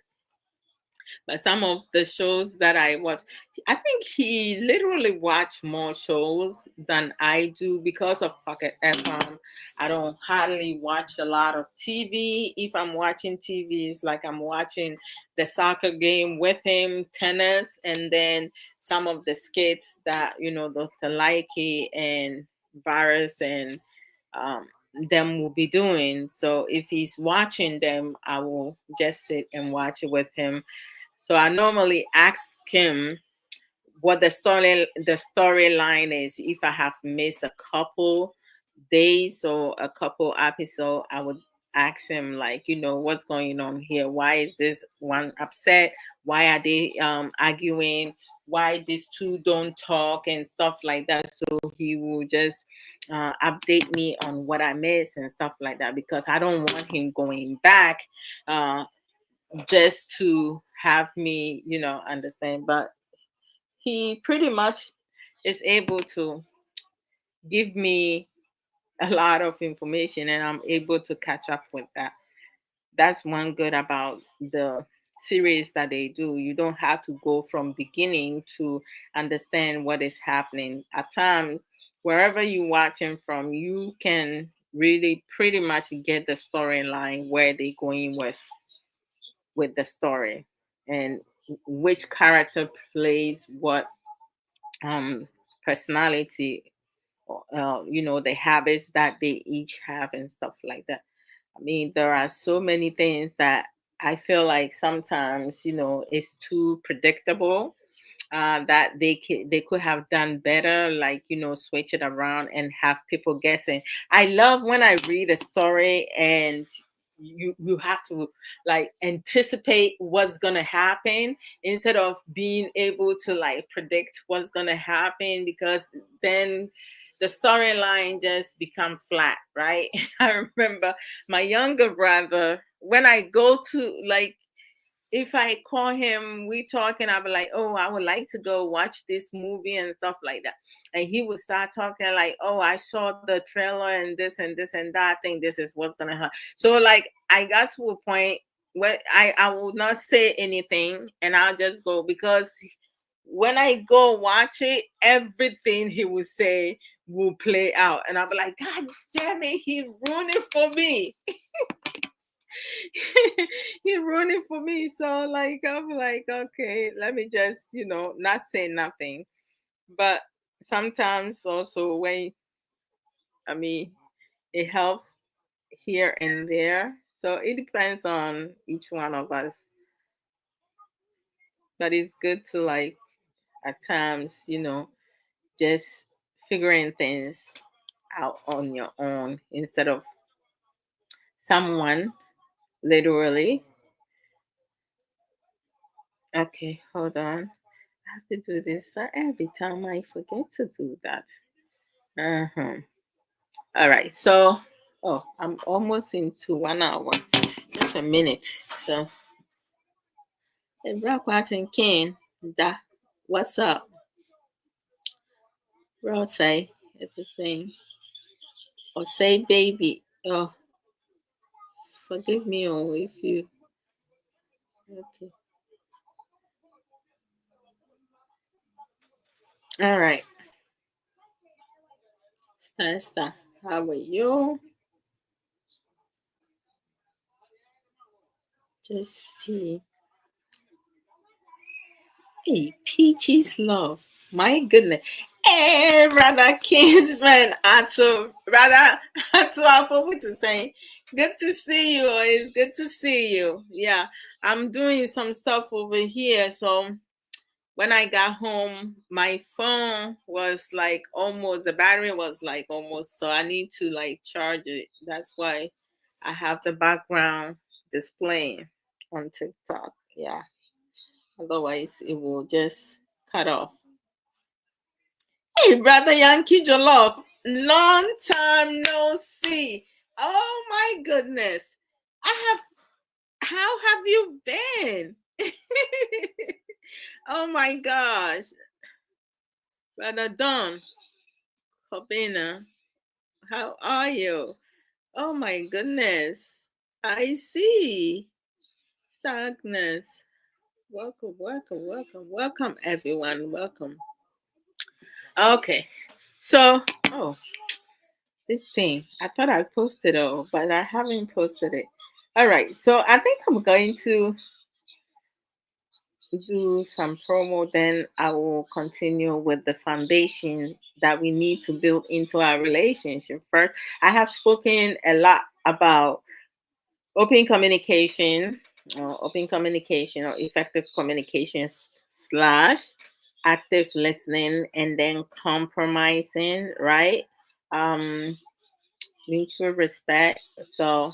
Speaker 1: But some of the shows that I watch, I think he literally watch more shows than I do because of Pocket FM. I don't hardly watch a lot of TV. If I'm watching TV, it's like I'm watching the soccer game with him, tennis, and then some of the skits that Dr. Likey and Virus and um, them will be doing. So if he's watching them, I will just sit and watch it with him. So I normally ask him what the storyline is. If I have missed a couple days or a couple episodes, I would ask him like, what's going on here? Why is this one upset? Why are they arguing? Why these two don't talk and stuff like that? So he will just update me on what I missed and stuff like that because I don't want him going back uh, just to have me, understand. But he pretty much is able to give me a lot of information and I'm able to catch up with that. That's one good about the series that they do. You don't have to go from beginning to understand what is happening. At times, wherever you're watching from, you can really pretty much get the storyline where they're going with the story and which character plays what personality, the habits that they each have and stuff like that. I mean, there are so many things that I feel like sometimes, it's too predictable, that they could have done better, like switch it around and have people guessing. I love when I read a story and you have to like anticipate what's gonna happen instead of being able to like predict what's gonna happen because then the storyline just become flat, right? I remember my younger brother when I go to like if I call him, we talking, I'll be like, oh, I would like to go watch this movie and stuff like that. And he would start talking like, oh, I saw the trailer and this and that. I think this is what's gonna happen. So like I got to a point where I will not say anything and I'll just go because when I go watch it, everything he will say will play out. And I'll be like, God damn it, he ruined it for me. He ruined it for me. So like I'm like, okay, let me just, not say nothing. But sometimes also when I mean it helps here and there. So it depends on each one of us. But it's good to like at times, just figuring things out on your own instead of someone literally. Okay, hold on. I have to do this every time I forget to do that. Uh-huh. All right. So, oh, I'm almost into 1 hour. Just a minute. So, Black and Ken, da, what's up? Bro, say everything. Or say baby. Oh. Forgive me, oh, if you. Okay. All right. Esther, how are you? Just tea. Hey, Peaches Love. My goodness. Hey, brother Kingsman. Brother Adwoa Odo to say, good to see you. It's good to see you. Yeah, I'm doing some stuff over here. So when I got home, my phone was like almost, the battery was like almost, so I need to like charge it. That's why I have the background displaying on TikTok. Yeah. Otherwise, it will just cut off. Hey, brother Yankee Jollof, long time no see. Oh my goodness, I have. How have you been? Oh my gosh, brother Don Cobina, how are you? Oh my goodness, I see. Agnes, welcome, welcome, welcome, welcome, everyone, welcome. Okay, so oh. This thing. I thought I posted it, but I haven't posted it. All right. So I think I'm going to do some promo. Then I will continue with the foundation that we need to build into our relationship. First, I have spoken a lot about open communication, or effective communication slash active listening, and then compromising, right? Um, Mutual respect. So I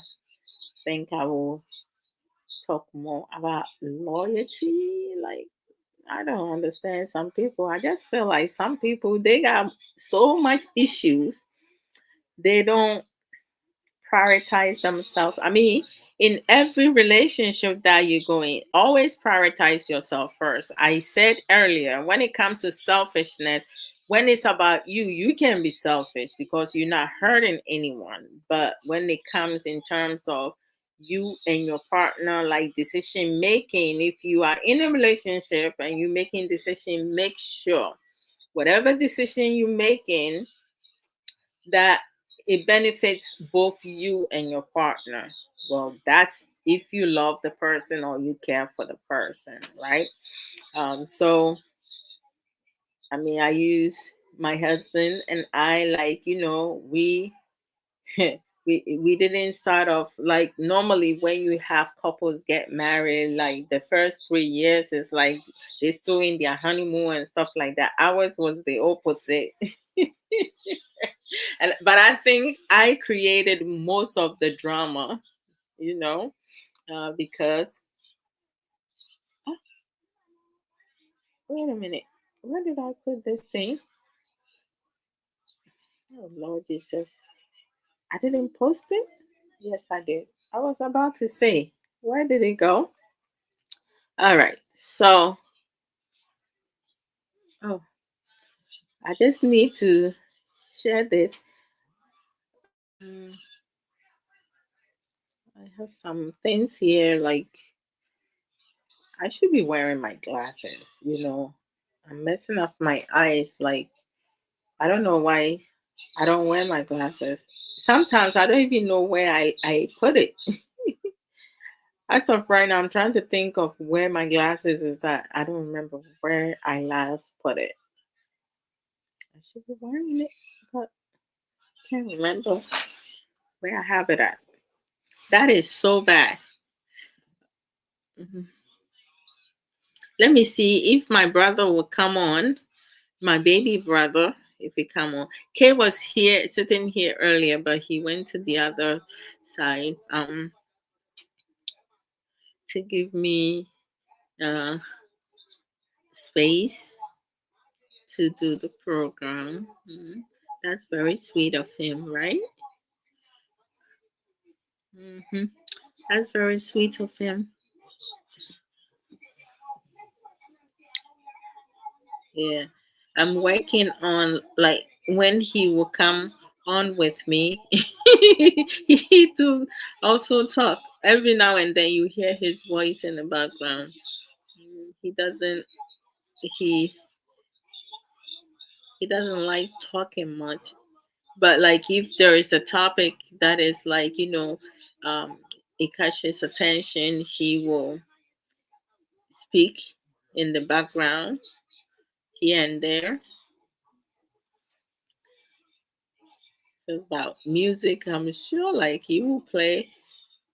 Speaker 1: think I will talk more about loyalty. Like I don't understand some people. I just feel like some people they got so much issues. They don't prioritize themselves. I mean, in every relationship that you go in, always prioritize yourself first. I said earlier, when it comes to selfishness, when it's about you, you can be selfish because you're not hurting anyone. But when it comes in terms of you and your partner, like decision making, if you are in a relationship and you're making decision, make sure whatever decision you're making that it benefits both you and your partner. Well, that's if you love the person or you care for the person, right? So I mean, I use my husband and I, like, we we didn't start off like normally when you have couples get married, like the first 3 years is like they're still in their honeymoon and stuff like that. Ours was the opposite. But I think I created most of the drama, because oh, wait a minute, where did I put this thing? Oh Lord Jesus, I didn't post it. Yes, I did. I was about to say, where did it go? All right, so oh, I just need to share this. Um, I have some things here, like I should be wearing my glasses. I'm messing up my eyes. Like I don't know why I don't wear my glasses. Sometimes I don't even know where I put it. As of right now, I'm trying to think of where my glasses is at. I don't remember where I last put it. I should be wearing it, but can't remember where I have it at. That is so bad. Mhm. Let me see if my brother will come on. My baby brother, if he come on. Kay was here, sitting here earlier, but he went to the other side. To give me uh space to do the program. That's very sweet of him, right? hmm That's very sweet of him. Yeah. I'm working on like when he will come on with me, he to also talk. Every now and then you hear his voice in the background. He doesn't he he doesn't like talking much. But like if there is a topic that is like, um it catches attention, he will speak in the background here and there. About music, I'm sure like he will play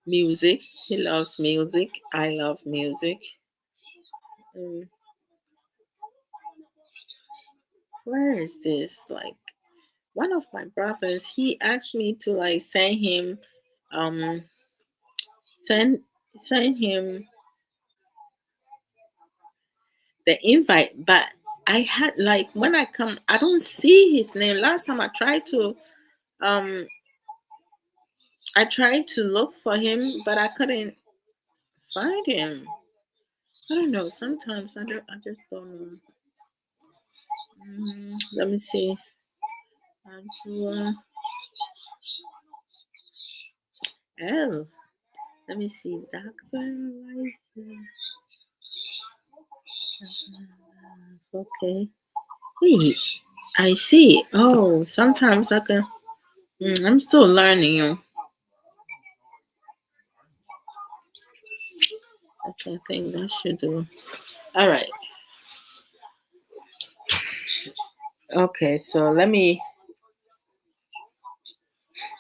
Speaker 1: music. He loves music. I love music. Mm, where is this? Like one of my brothers, he asked me to like um send send him the invite, but I had like when I come, I don't see his name. Last time um I tried to look for him, but I couldn't find him. I don't know. Sometimes I just don't know. Let me see. Adwoa L. Let me see. Doctor License. Okay. Hey, I see. Oh, sometimes I can. I'm still learning. Okay, I think that should do. All right. Okay, so let me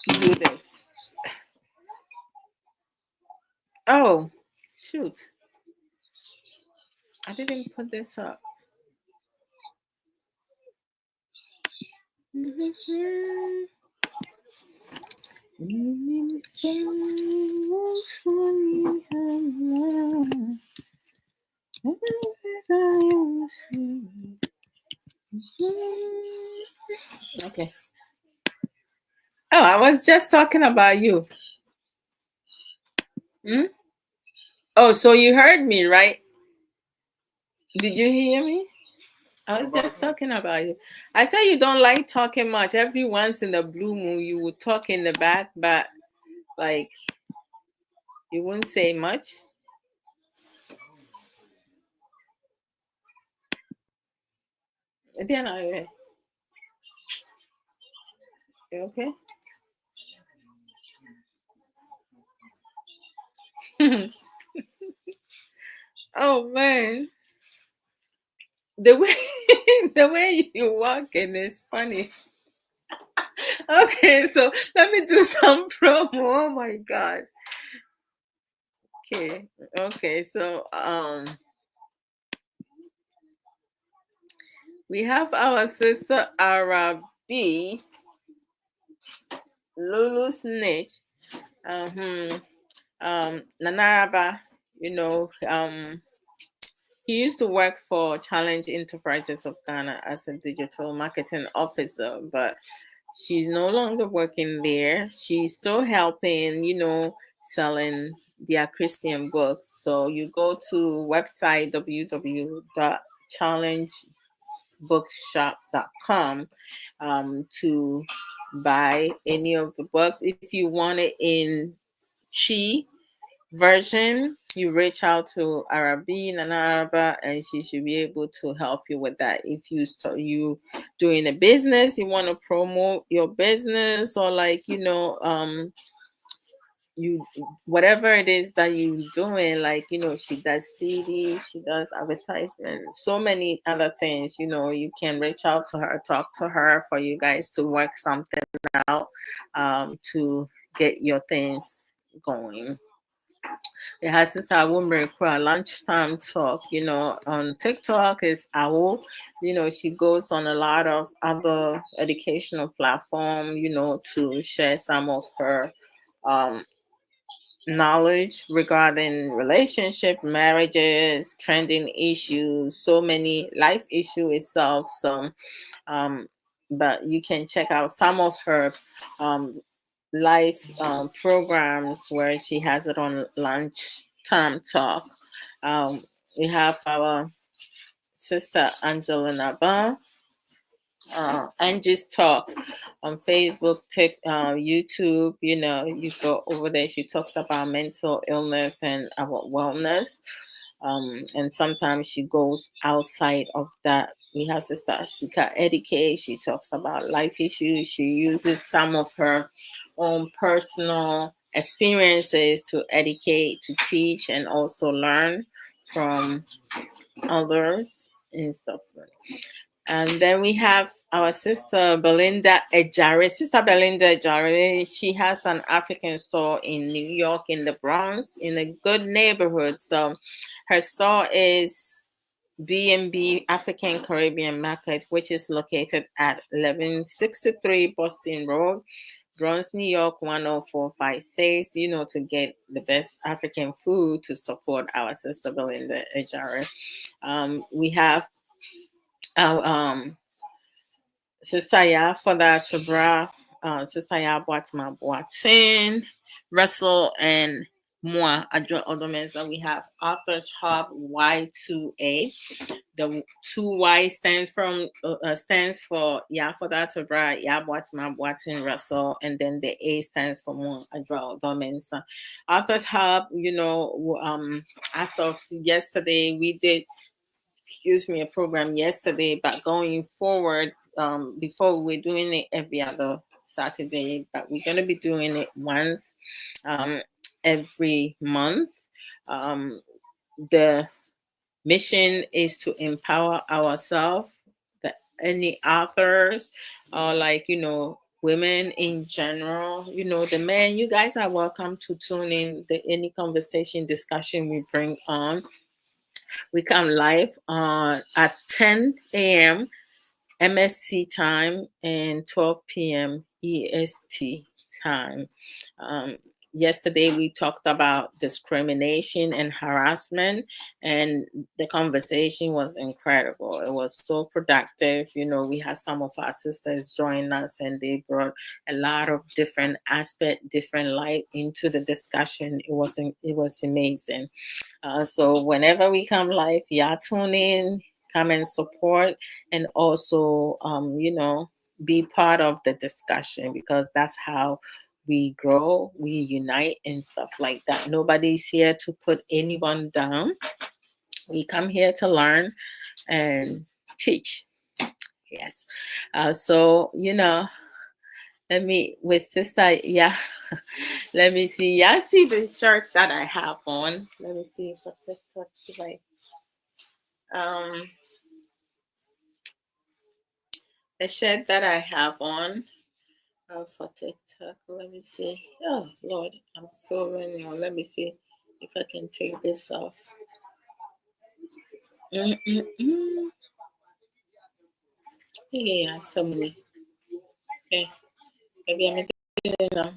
Speaker 1: do this. Oh, shoot. I didn't put this up. Okay. Oh, I was just talking about you. Hmm? Oh, so you heard me, right? Did you hear me? I was just talking about you. I said you don't like talking much. Every once in the blue moon, you would talk in the back, but like you wouldn't say much. Then I okay. Oh man, the way the way you walking is funny. Okay, so let me do some promo. Oh my god. Okay, okay. So we have our sister Arabi Lulu Snitch. Nanaraba. You know, he used to work for Challenge Enterprises of Ghana as a digital marketing officer, but she's no longer working there. She's still helping, selling their Christian books. So you go to website www.challengebookshop.com to buy any of the books. If you want it in Chi version, you reach out to Arabi and Araba, and she should be able to help you with that. If you doing a business, you want to promote your business, or like you whatever it is that you doing, like she does CD, she does advertisement, so many other things. You can reach out to her, talk to her for you guys to work something out, to get your things going. It has Sister Awumere lunchtime talk, on TikTok is Awo. She goes on a lot of other educational platform, to share some of her um, knowledge regarding relationship, marriages, trending issues, so many life issue itself. So, but you can check out some of her um, live programs where she has it on lunchtime talk. We have our sister Angela Naba. and just talk on Facebook, YouTube. You go over there. She talks about mental illness and about wellness. And sometimes she goes outside of that. We have Sister Asika Educate. She talks about life issues. She uses some of her own personal experiences to educate, to teach, and also learn from others and stuff. And then we have our sister Belinda Ejare. Sister Belinda Ejare, she has an African store in New York, in the Bronx, in a good neighborhood. So her store is B&B African Caribbean Market, which is located at 1163 Boston Road, Bronx, New York, 10456, to get the best African food to support our sister Belinda Ejare. We have our Sister for that Tabra, Sister Boatma Boatin, Russell, and Moi Adwoa Odo. We have Authors Hub Y2A. The 2Y stands for for that Tabra, Boatma Boatin, Russell, and then the A stands for Moi Adwoa Odo. Authors Hub, as of yesterday, we did a program yesterday, but going forward, before we were doing it every other Saturday, but we're going to be doing it once every month. The mission is to empower ourselves, any authors, or women in general. The men, you guys are welcome to tune in any conversation, discussion we bring on. We come live at 10 a.m. MST time and 12 p.m. EST time. Yesterday, we talked about discrimination and harassment, and the conversation was incredible. It was so productive. We had some of our sisters join us, and they brought a lot of different aspect, different light into the discussion. It was amazing. So whenever we come live, tune in, come and support, and also, be part of the discussion, because that's how we grow, we unite, and stuff like that. Nobody's here to put anyone down. We come here to learn and teach. Yes. So, let me, with sister, let me see. Y'all see the shirt that I have on? Let me see if I the shirt that I have on for TikTok. Let me see. Oh Lord, I'm so running on. Let me see if I can take this off. Yeah, so many. Okay, maybe I'm doing it now.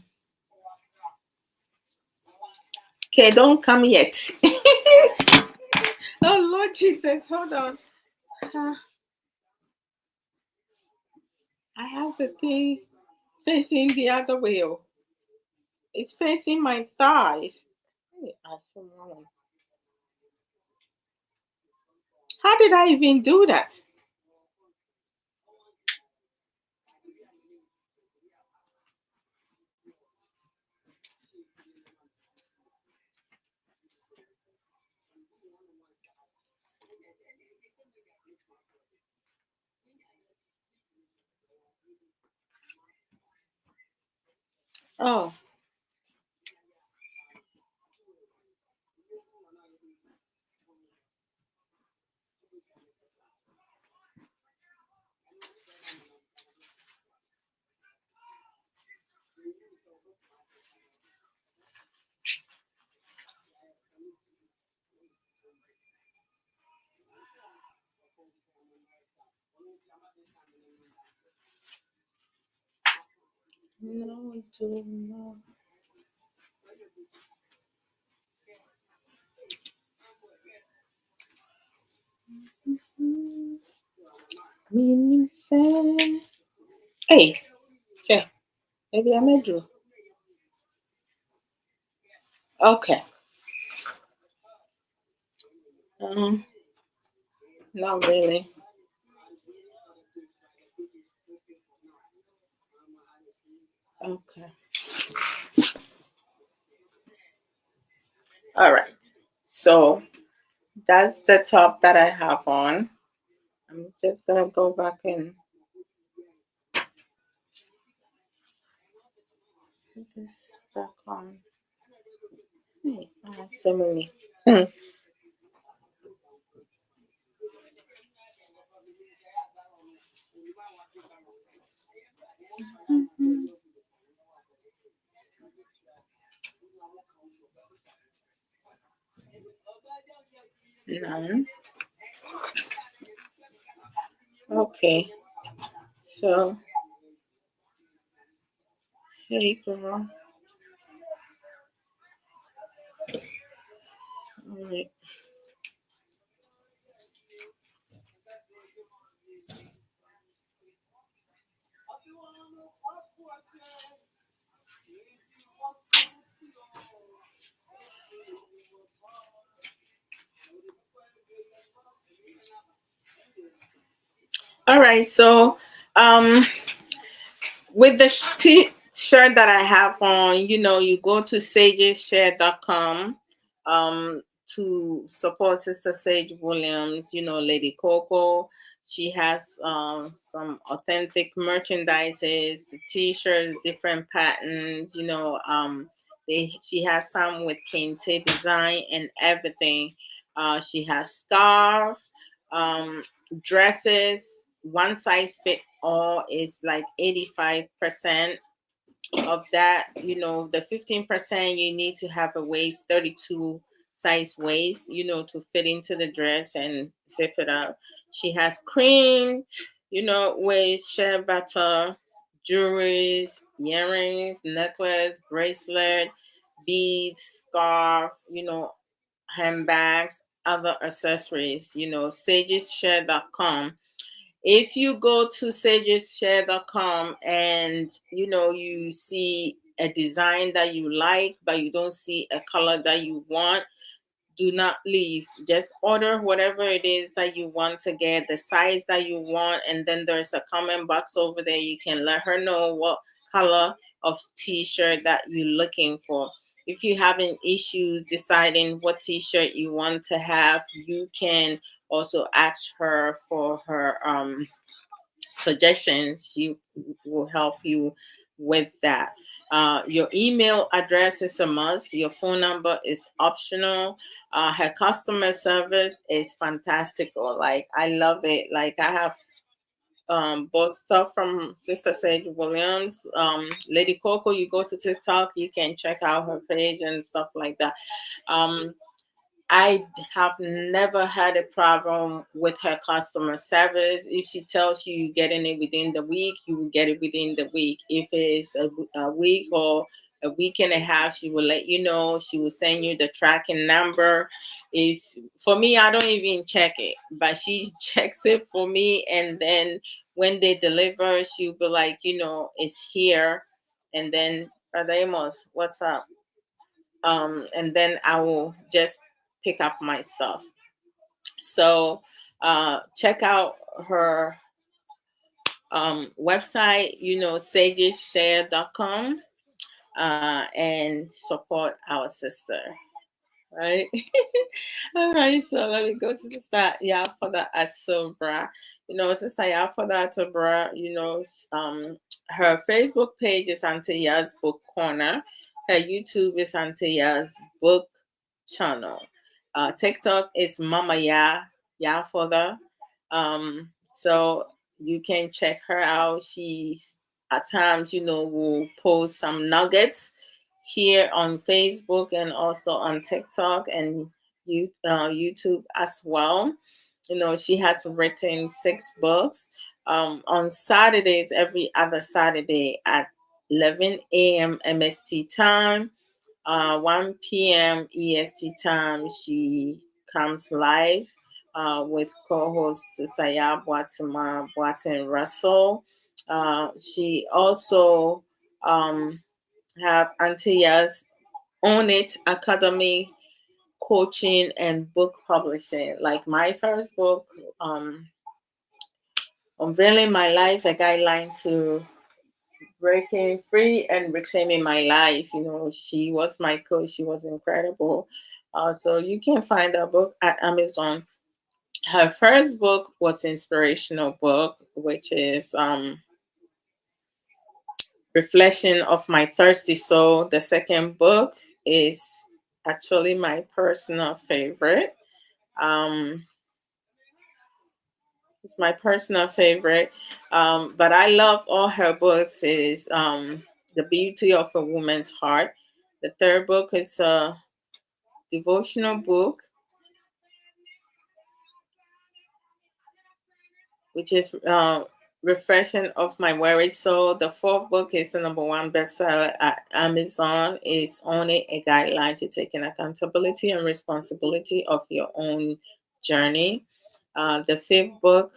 Speaker 1: Okay, don't come yet. Oh Lord Jesus, hold on. I have the thing facing the other way. It's facing my thighs. How did I even do that? Oh. No, I don't know. Meaning say, hey, okay, maybe I may do. Okay. Not really. Okay. All right. So that's the top that I have on. I'm just gonna go back and put this back on. Hey, I have so many. None. Okay. So hey girl. All right. All right. So with the shirt that I have on, you go to sageshare.com to support Sister Sage Williams, Lady Coco. She has some authentic merchandises, the t-shirts, different patterns, she has some with Kente design and everything. She has scarf, um, dresses, one size fit all is like 85% of that. The 15% you need to have a waist, 32 size waist, to fit into the dress and zip it up. She has cream, with shea butter, jewelry, earrings, necklace, bracelet, beads, scarf, handbags, other accessories, sageshare.com. If you go to sageshare.com and you see a design that you like but you don't see a color that you want, do not leave. Just order whatever it is that you want to get, the size that you want, and then there's a comment box over there. You can let her know what color of t-shirt that you're looking for. If you're having issues deciding what t-shirt you want to have, you can also ask her for her suggestions. She will help you with that. Your email address is a must. Your phone number is optional. Her customer service is fantastical. Like, I love it. Like, I have bought stuff from Sister Sage Williams. Lady Coco, you go to TikTok, you can check out her page and stuff like that. Um, I have never had a problem with her customer service. If she tells you you're getting it within the week, you will get it within the week. If it's a week or a week and a half, she will let you know. She will send you the tracking number. If For me, I don't even check it, but she checks it for me. And then when they deliver, she'll be like, it's here. And then, Brother Amos, what's up? And then I will just pick up my stuff. So check out her website, sageshare.com, and support our sister. Right. All right, so let me go to the start. Yeah, for the Atobra. Sister yeah for the Atobra, her Facebook page is Antia's Book Corner. Her YouTube is Antia's Book Channel. TikTok is Mama Ya for the. So you can check her out. She's at times, will post some nuggets here on Facebook and also on TikTok and YouTube as well. She has written 6 books. On Saturdays, every other Saturday at 11 a.m. MST time, 1 p.m. EST time, she comes live with co-host Saya Boatin Russell. She also have Antia's Own It Academy coaching and book publishing. Like my first book, Unveiling My Life, a guideline to Breaking Free and Reclaiming My Life. She was my coach. She was incredible. So you can find that book at Amazon. Her first book was inspirational book, which is Reflection of My Thirsty Soul. The second book is actually my personal favorite. Um, it's my personal favorite. But I love all her books. Is The Beauty of a Woman's Heart. The third book is a devotional book, which is Refreshing of My Weary Soul. The fourth book is the number one bestseller at Amazon. Is Only a Guideline to Taking Accountability and Responsibility of Your Own Journey. The fifth book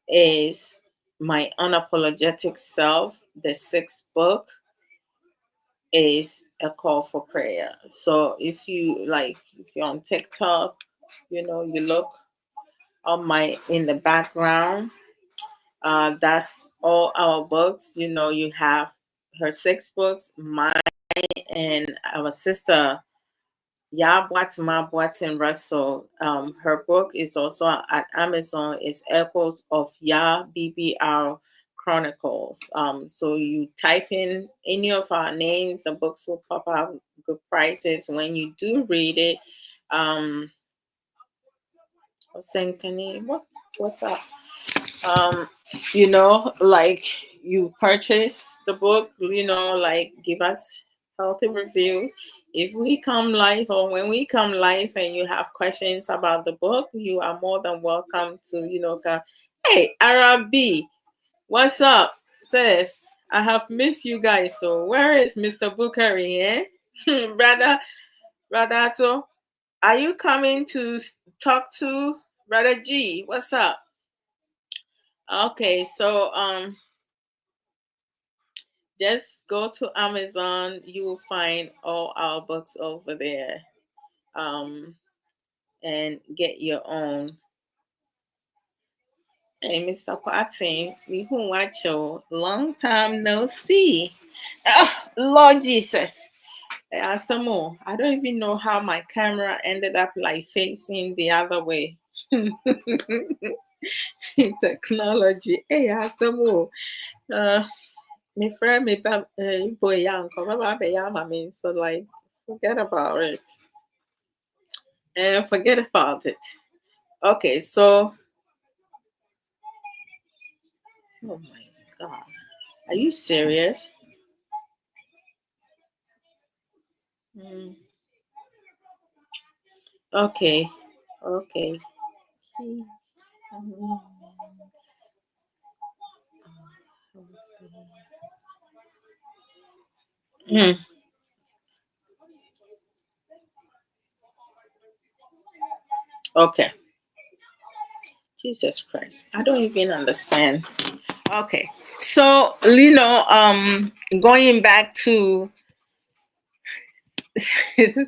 Speaker 1: is My Unapologetic Self. The sixth book is A Call for Prayer. So if you're on TikTok, you look on my in the background. That's all our books. You have her six books, mine and our sister Ya Boatima Boatin Russell. Her book is also at Amazon. It's Echoes of Ya BBR Chronicles. So you type in any of our names, the books will pop up. Good prices when you do read it. I was saying, what's up? um like you purchase the book, like give us healthy reviews. If we come live or when we come live and you have questions about the book, you are more than welcome to come. Hey, Arabi, what's up, sis? I have missed you guys. So where is Mr. Bukari, eh? brother Ato, are you coming to talk to brother G? What's up? Okay, so just go to Amazon. You will find all our books over there. Um, and get your own. Hey, Mr. Kwati, we who watch you. Long time no see. Lord Jesus. There are some more. I don't even know how my camera ended up like facing the other way. Technology. Hey, I some more. My friend, me boy, young, come about the yama mean, so like, forget about it. And forget about it. Okay, so, oh my God. Are you serious? Mm, okay, okay. Mm, okay. Jesus Christ. I don't even understand. Okay. So, going back to I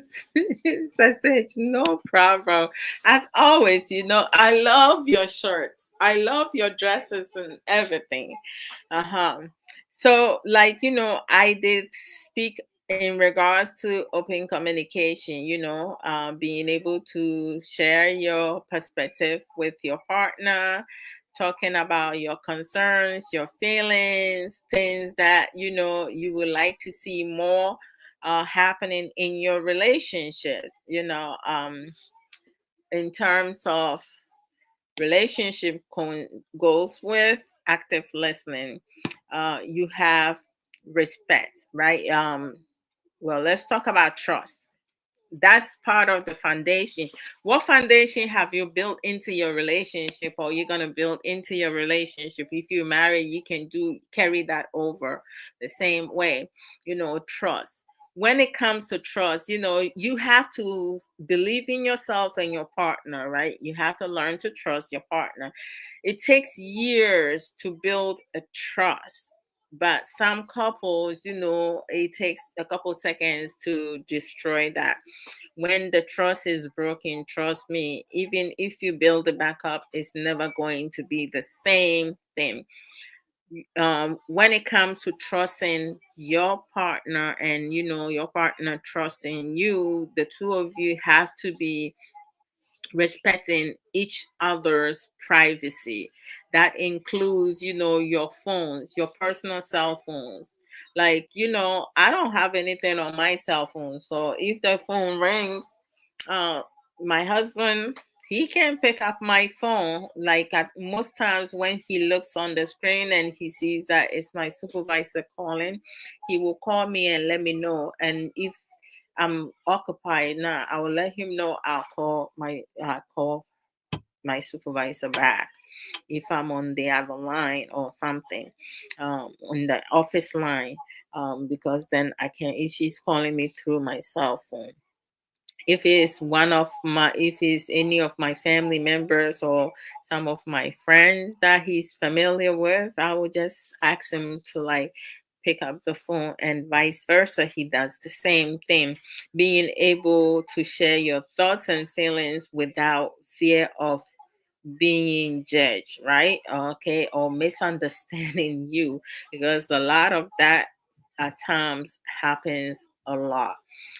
Speaker 1: said, no problem. As always, I love your shirts. I love your dresses and everything. Uh-huh. So, I did speak in regards to open communication, being able to share your perspective with your partner, talking about your concerns, your feelings, things that, you would like to see more happening in your relationship, in terms of relationship goes with active listening. You have respect, right? Well, let's talk about trust. That's part of the foundation. What foundation have you built into your relationship, or you're going to build into your relationship? If you marry, you can carry that over the same way. Trust. When it comes to trust, you have to believe in yourself and your partner, right? You have to learn to trust your partner. It takes years to build a trust, but some couples, it takes a couple seconds to destroy that. When the trust is broken, trust me, even if you build it back up, it's never going to be the same thing. when it comes to trusting your partner and your partner trusting you, the two of you have to be respecting each other's privacy. That includes, your phones, your personal cell phones. Like, I don't have anything on my cell phone. So if the phone rings, uh, my husband, he can pick up my phone. Like at most times when he looks on the screen and he sees that it's my supervisor calling, he will call me and let me know. And if I'm occupied now, I will let him know. I'll call my supervisor back if I'm on the other line or something, on the office line, because then I can. If she's calling me through my cell phone, if it's any of my family members or some of my friends that he's familiar with, I will just ask him to like pick up the phone, and vice versa, he does the same thing. Being able to share your thoughts and feelings without fear of being judged, right? Okay, or misunderstanding you, because a lot of that at times happens a lot.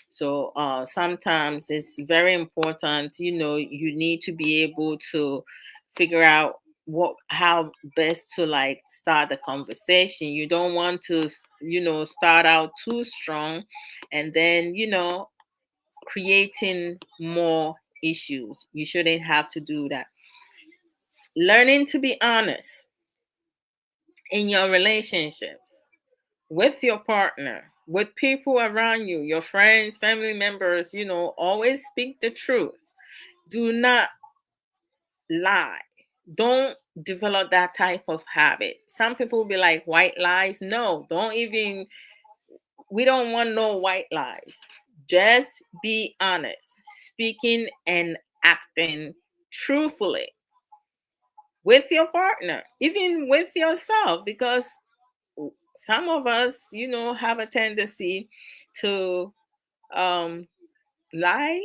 Speaker 1: So sometimes it's very important, you need to be able to figure out how best to like start the conversation. You don't want to, start out too strong and then, creating more issues. You shouldn't have to do that. Learning to be honest in your relationships with your partner, with people around you, your friends, family members, always speak the truth. Do not lie. Don't develop that type of habit. Some people will be like white lies. No, don't even, we don't want no white lies. Just be honest, speaking and acting truthfully with your partner, even with yourself, because some of us, have a tendency to um, lie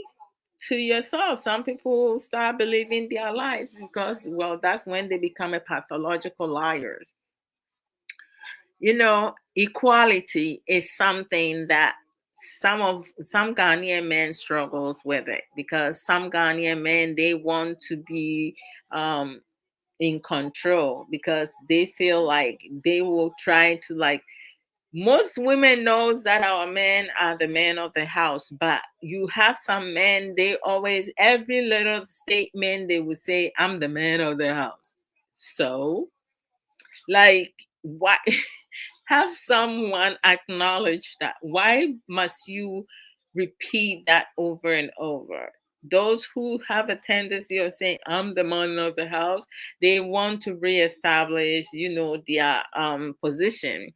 Speaker 1: to yourself. Some people start believing their lies because, well, that's when they become a pathological liars. Equality is something that some Ghanaian men struggles with it, because some Ghanaian men, they want to be um, in control, because they feel like they will try to like, most women knows that our men are the men of the house, but you have some men, they always, every little statement they will say, I'm the man of the house. So like, why? Have someone acknowledge that. Why must you repeat that over and over? Those who have a tendency of saying, I'm the man of the house, they want to reestablish, their position.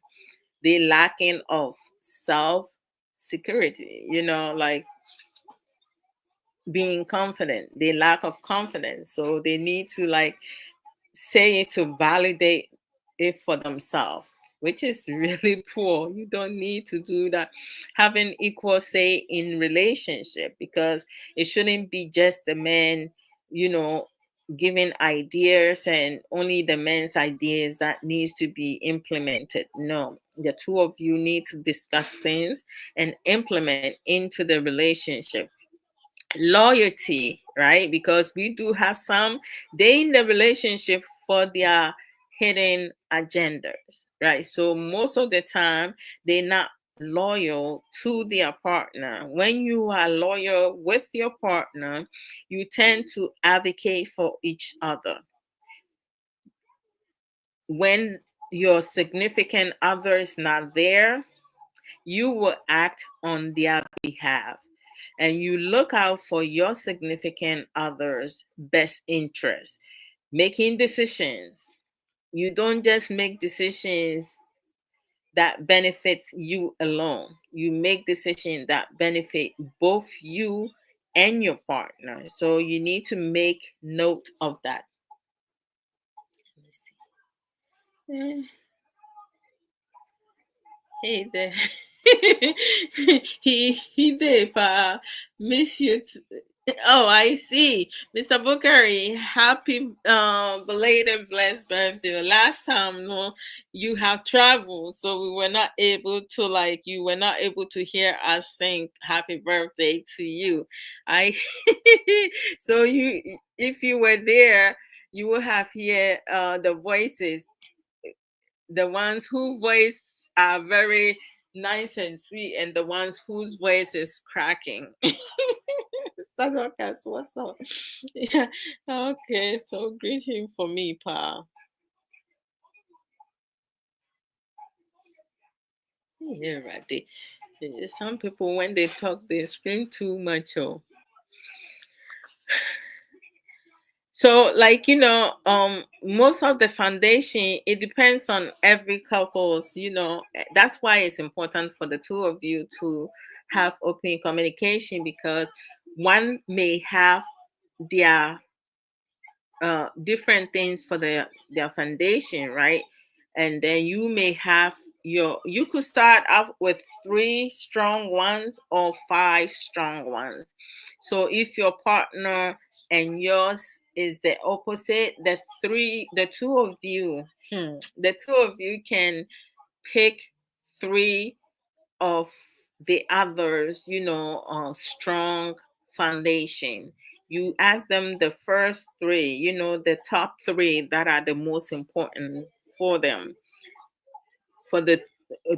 Speaker 1: They lacking of self security, like being confident. They lack of confidence. So they need to like say it to validate it for themselves, which is really poor. You don't need to do that. Having equal say in relationship, because it shouldn't be just the man, you know, giving ideas and only the man's ideas that needs to be implemented. No, the two of you need to discuss things and implement into the relationship. Loyalty, right? Because we do have some, they in the relationship for their hidden agendas, right? So most of the time they're not loyal to their partner. When you are loyal with your partner, you tend to advocate for each other. When your significant other is not there, you will act on their behalf, and you look out for your significant other's best interest, making decisions. You don't just make decisions that benefit you alone. You make decisions that benefit both you and your partner. So you need to make note of that. Eh, hey there. he did, pa. Miss you. Oh, I see. Mr. Bookery, happy belated blessed birthday. Last time, no, you have traveled, so we were not able to you were not able to hear us sing happy birthday to you. I so you if you were there, you will have hear the voices, the ones whose voice are very nice and sweet, and the ones whose voice is cracking. That's what's up. Yeah. Okay. So greet him for me, pal. Yeah, right. Some people when they talk, they scream too much. Oh. So, most of the foundation, it depends on every couple's. That's why it's important for the two of you to have open communication, because one may have their different things for their foundation, right? And then you may have you could start off with three strong ones or five strong ones. So if your partner and yours is the opposite, the two of you, the two of you can pick three of the others, strong foundation. You ask them the first three, the top three that are the most important for them, for the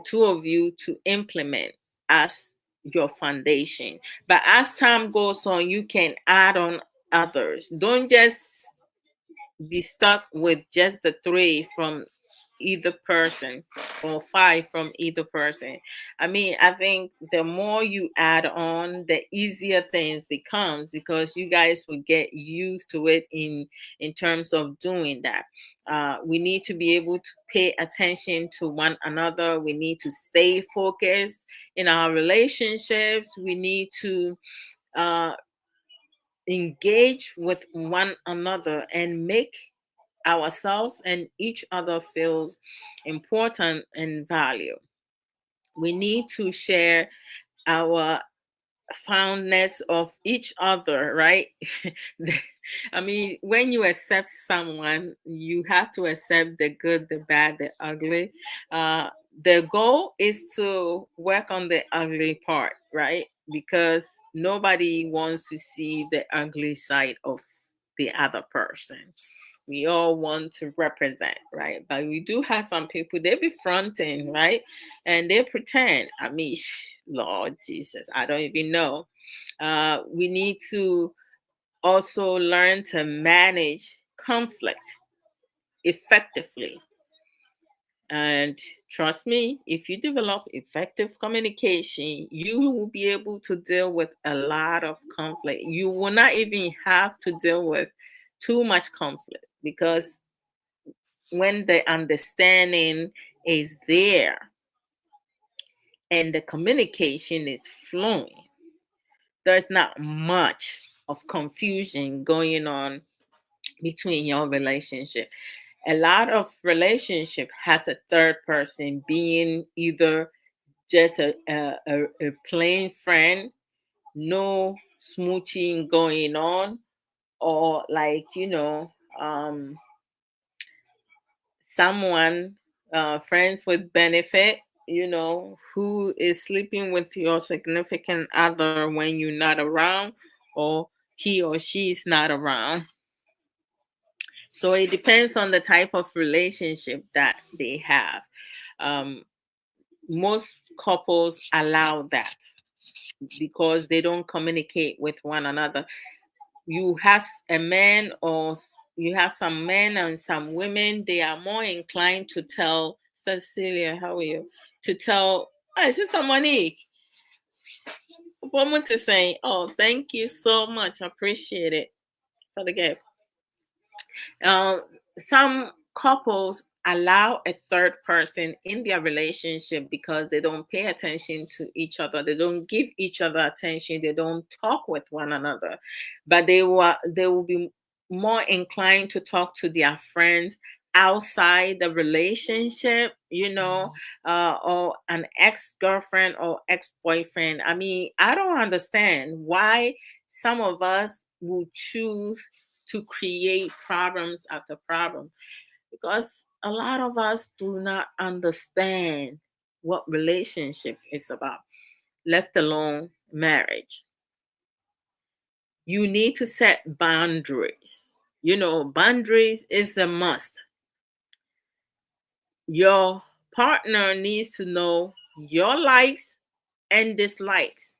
Speaker 1: two of you to implement as your foundation. But as time goes on, you can add on others. Don't just be stuck with just the three from either person, or five from either person. I mean, I think the more you add on, the easier things becomes, because you guys will get used to it in terms of doing that. We need to be able to pay attention to one another. We need to stay focused in our relationships. We need to uh, engage with one another and make ourselves and each other feels important and value. We need to share our fondness of each other, right? I mean, when you accept someone, you have to accept the good, the bad, the ugly. Uh, the goal is to work on the ugly part, right? Because nobody wants to see the ugly side of the other person. We all want to represent, right? But we do have some people, they be fronting, right? And they pretend. I mean, Lord Jesus, I don't even know. We need to also learn to manage conflict effectively. And trust me, if you develop effective communication, you will be able to deal with a lot of conflict. You will not even have to deal with too much conflict, because when the understanding is there and the communication is flowing, there's not much of confusion going on between your relationship. A lot of relationship has a third person, being either just a plain friend, no smooching going on, or someone, friends with benefit, who is sleeping with your significant other when you're not around, or he or she is not around. So it depends on the type of relationship that they have. Um, Most couples allow that because they don't communicate with one another. You have a man, or you have some men and some women, they are more inclined to tell Cecilia, how are you? To tell, hey, Sister Monique, what to say? Oh, thank you so much. I appreciate it for the gift. Uh, some couples allow a third person in their relationship because they don't pay attention to each other. They don't give each other attention. They don't talk with one another. But they will be more inclined to talk to their friends outside the relationship, or an ex-girlfriend or ex-boyfriend. I mean, I don't understand why some of us will choose to create problems after problem because a lot of us do not understand what relationship is about, let alone marriage. You need to set boundaries. Boundaries is a must. Your partner needs to know your likes and dislikes.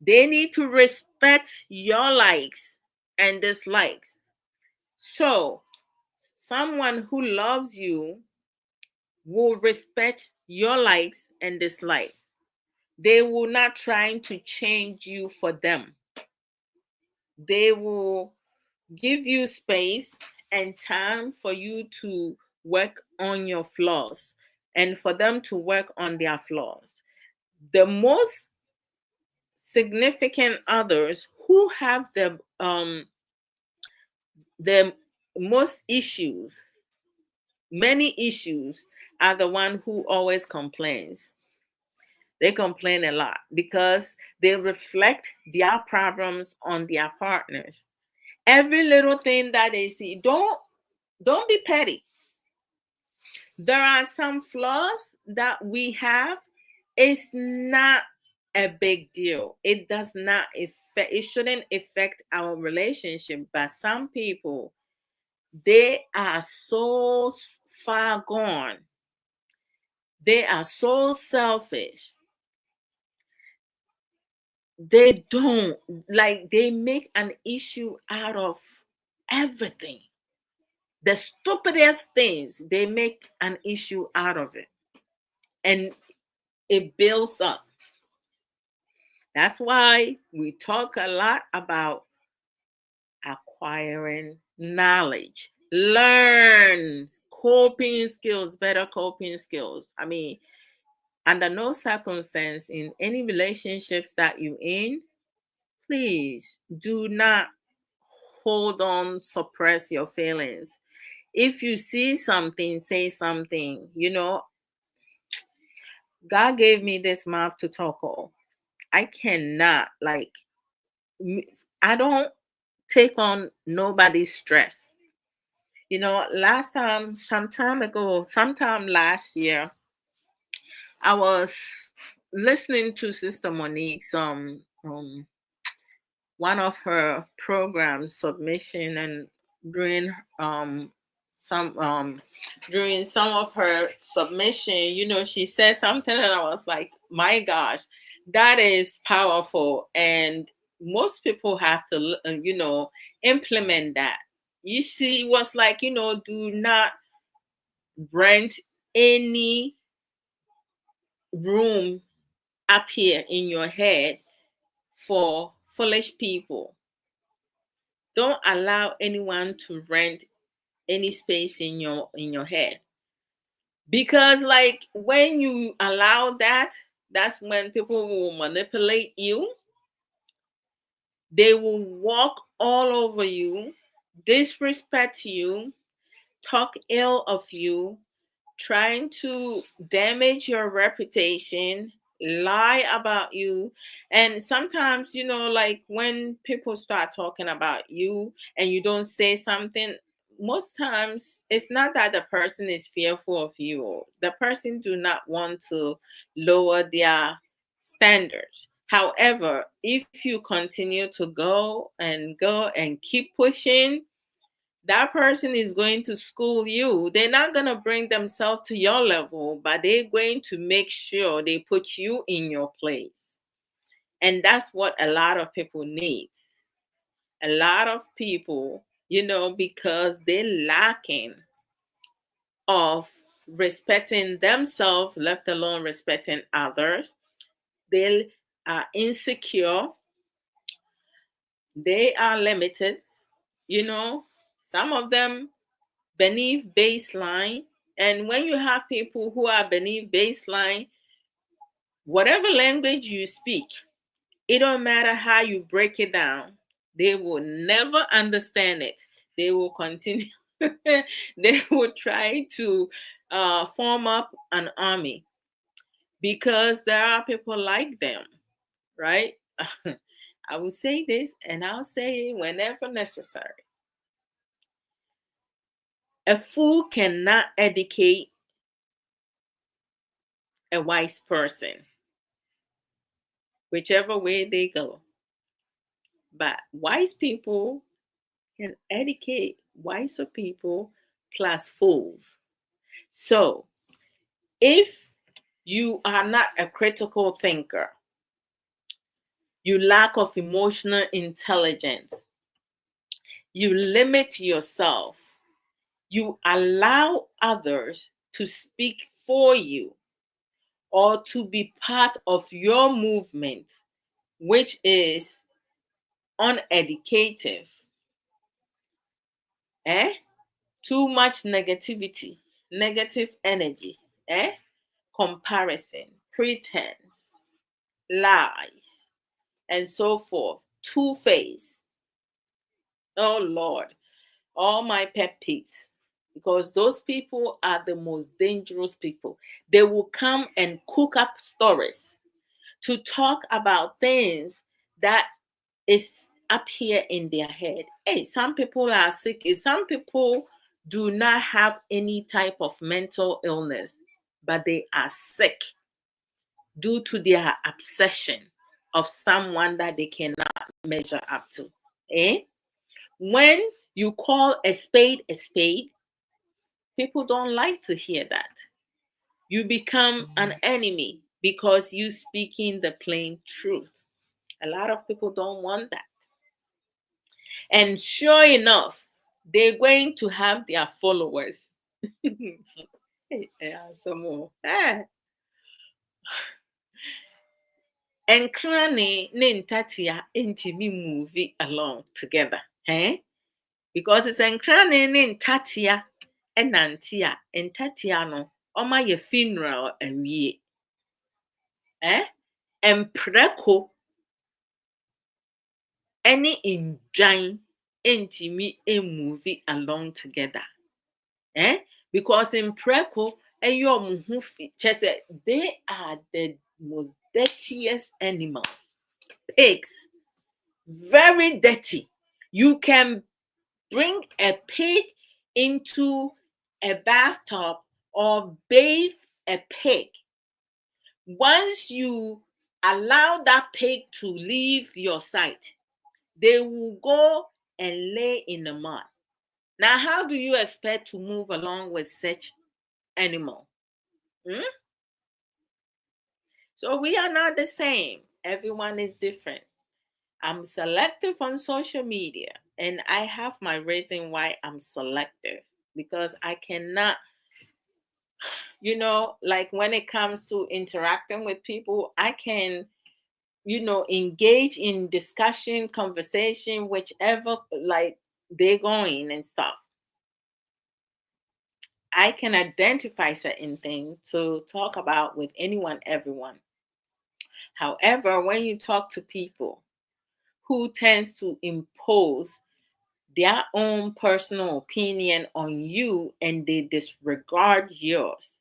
Speaker 1: They need to respect your likes and dislikes. So, someone who loves you will respect your likes and dislikes. They will not try to change you for them. They will give you space and time for you to work on your flaws and for them to work on their flaws. The most significant others who have the most issues, many issues, are the one who always complains. They complain a lot because they reflect their problems on their partners. Every little thing that they see, don't be petty. There are some flaws that we have. It's not a big deal. It does not affect, it shouldn't affect our relationship. But some people, they are so far gone. They are so selfish. They don't like, they make an issue out of everything. The stupidest things, they make an issue out of it. And it builds up. That's why we talk a lot about acquiring knowledge. Learn coping skills, better coping skills. I mean, under no circumstance in any relationships that you're in, please do not hold on, suppress your feelings. If you see something, say something. God gave me this mouth to talk all. I cannot, like, I don't take on nobody's stress. Last time, some time ago, sometime last year, I was listening to Sister Monique's one of her programs submission, and during some during some of her submission, she said something and I was like, my gosh, that is powerful. And most people have to implement that. She was like, do not rent any room up here in your head for foolish people. Don't allow anyone to rent any space in your head, because like when you allow that, that's when people will manipulate you. They will walk all over you, disrespect you, talk ill of you, trying to damage your reputation, lie about you. And sometimes, like when people start talking about you and you don't say something, most times it's not that the person is fearful of you. The person do not want to lower their standards. However, if you continue to go and keep pushing, that person is going to school you. They're not going to bring themselves to your level, but they're going to make sure they put you in your place. And that's what a lot of people need. A lot of people, because they're lacking of respecting themselves, let alone respecting others. They are insecure. They are limited. Some of them beneath baseline. And when you have people who are beneath baseline, whatever language you speak, it don't matter how you break it down, they will never understand it. They will continue. They will try to form up an army because there are people like them, right? I will say this and I'll say it whenever necessary. A fool cannot educate a wise person, whichever way they go. But wise people can educate wiser people plus fools. So if you are not a critical thinker, you lack of emotional intelligence, you limit yourself, you allow others to speak for you or to be part of your movement, which is uneducative, eh? Too much negativity, negative energy, eh? Comparison, pretense, lies, and so forth. Two-face. Oh Lord, all my pet peeves. Because those people are the most dangerous people. They will come and cook up stories to talk about things that is up here in their head. Hey, some people are sick. Some people do not have any type of mental illness, but they are sick due to their obsession of someone that they cannot measure up to. Eh? When you call a spade, people don't like to hear that. You become an enemy because you speaking the plain truth. A lot of people don't want that. And sure enough, they're going to have their followers. Some more. And Krani Nintatia intimi movie along together. Eh? Because it's Krani Nintatia and Nantia and Tatiano on my funeral and ye. Eh? And Preko any in giant intimi a movie along together. Eh? Because in Preko, they are the most dirtiest animals. Pigs. Very dirty. You can bring a pig into a bathtub or bathe a pig. Once you allow that pig to leave your sight, they will go and lay in the mud. Now, how do you expect to move along with such animal? Hmm? So we are not the same. Everyone is different. I'm selective on social media, and I have my reason why I'm selective because I cannot, like when it comes to interacting with people, I can, engage in discussion, conversation, whichever, like they're going and stuff. I can identify certain things to talk about with anyone, everyone. However, when you talk to people who tends to impose their own personal opinion on you and they disregard yours,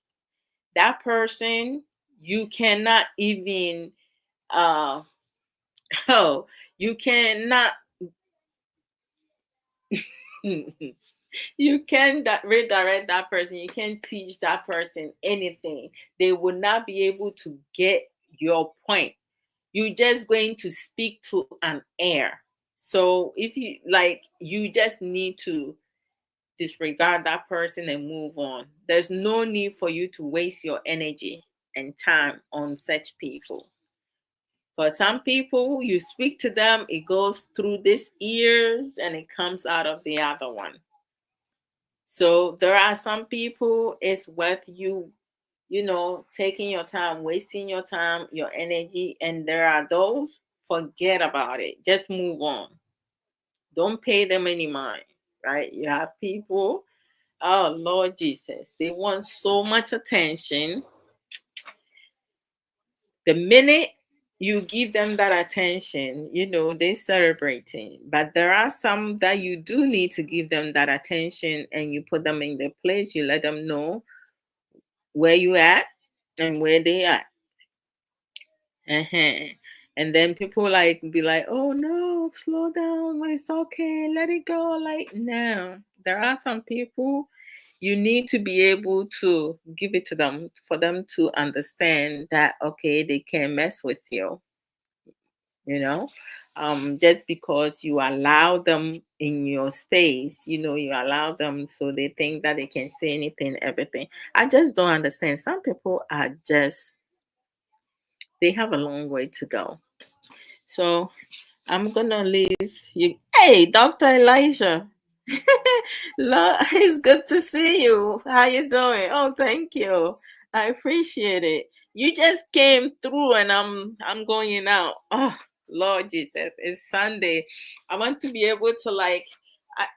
Speaker 1: that person, you cannot even oh, you cannot you can redirect that person. You can't teach that person anything. They will not be able to get your point. You're just going to speak to an air. So if you like, you just need to disregard that person and move on. There's no need for you to waste your energy and time on such people. For some people, you speak to them, it goes through these ears and it comes out of the other one. So there are some people it's worth you, taking your time, wasting your time, your energy. And there are those, forget about it. Just move on. Don't pay them any mind, right? You have people, oh Lord Jesus, they want so much attention. The minute you give them that attention, they're celebrating. But there are some that you do need to give them that attention and you put them in their place. You let them know where you at and where they at. Uh-huh. And then people like be like, oh no, slow down, it's okay, let it go. Like, no, there are some people you need to be able to give it to them for them to understand that okay, they can mess with you, you know. Just because you allow them in your space, you allow them, so they think that they can say anything, everything. I just don't understand. Some people are just, they have a long way to go. So I'm gonna leave you. Hey, Dr. Elijah. It's good to see you. How you doing? Oh, thank you. I appreciate it. You just came through and I'm going out. Oh, Lord Jesus. It's Sunday. I want to be able to I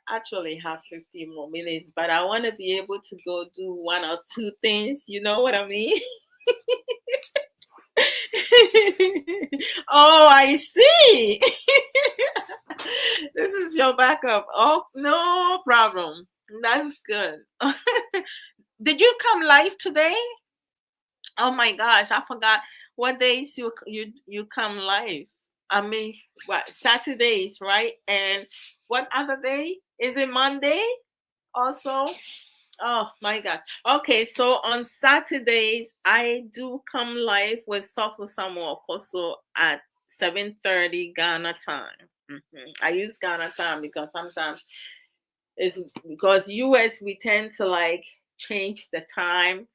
Speaker 1: actually have 15 more minutes, but I want to be able to go do one or two things. You know what I mean? Oh, I see. This is your backup. Oh, no problem. That's good. Did you come live today? Oh my gosh, I forgot what days you come live. I mean, what, Saturdays, right? And what other day? Is it Monday also? Oh my God. Okay, so on Saturdays I do come live with Sofu Samuel also at 7:30 Ghana time. I use Ghana time because sometimes it's because US we tend to change the time,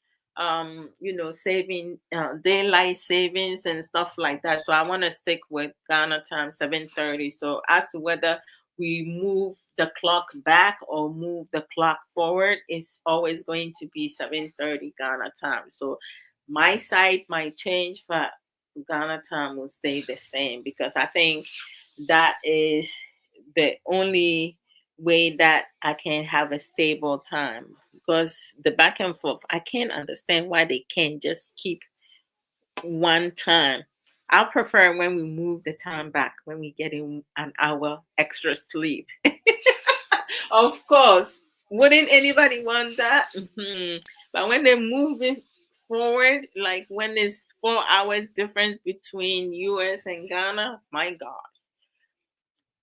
Speaker 1: saving daylight savings and stuff like that. So I want to stick with Ghana time 7:30. So as to whether we move the clock back or move the clock forward, it's always going to be 7:30 Ghana time. So my side might change, but Ghana time will stay the same because I think that is the only way that I can have a stable time. Because the back and forth, I can't understand why they can't just keep one time. I prefer when we move the time back, when we get in an hour extra sleep. Of course, wouldn't anybody want that? But when they move it forward, like when there's 4 hours difference between US and Ghana, my God.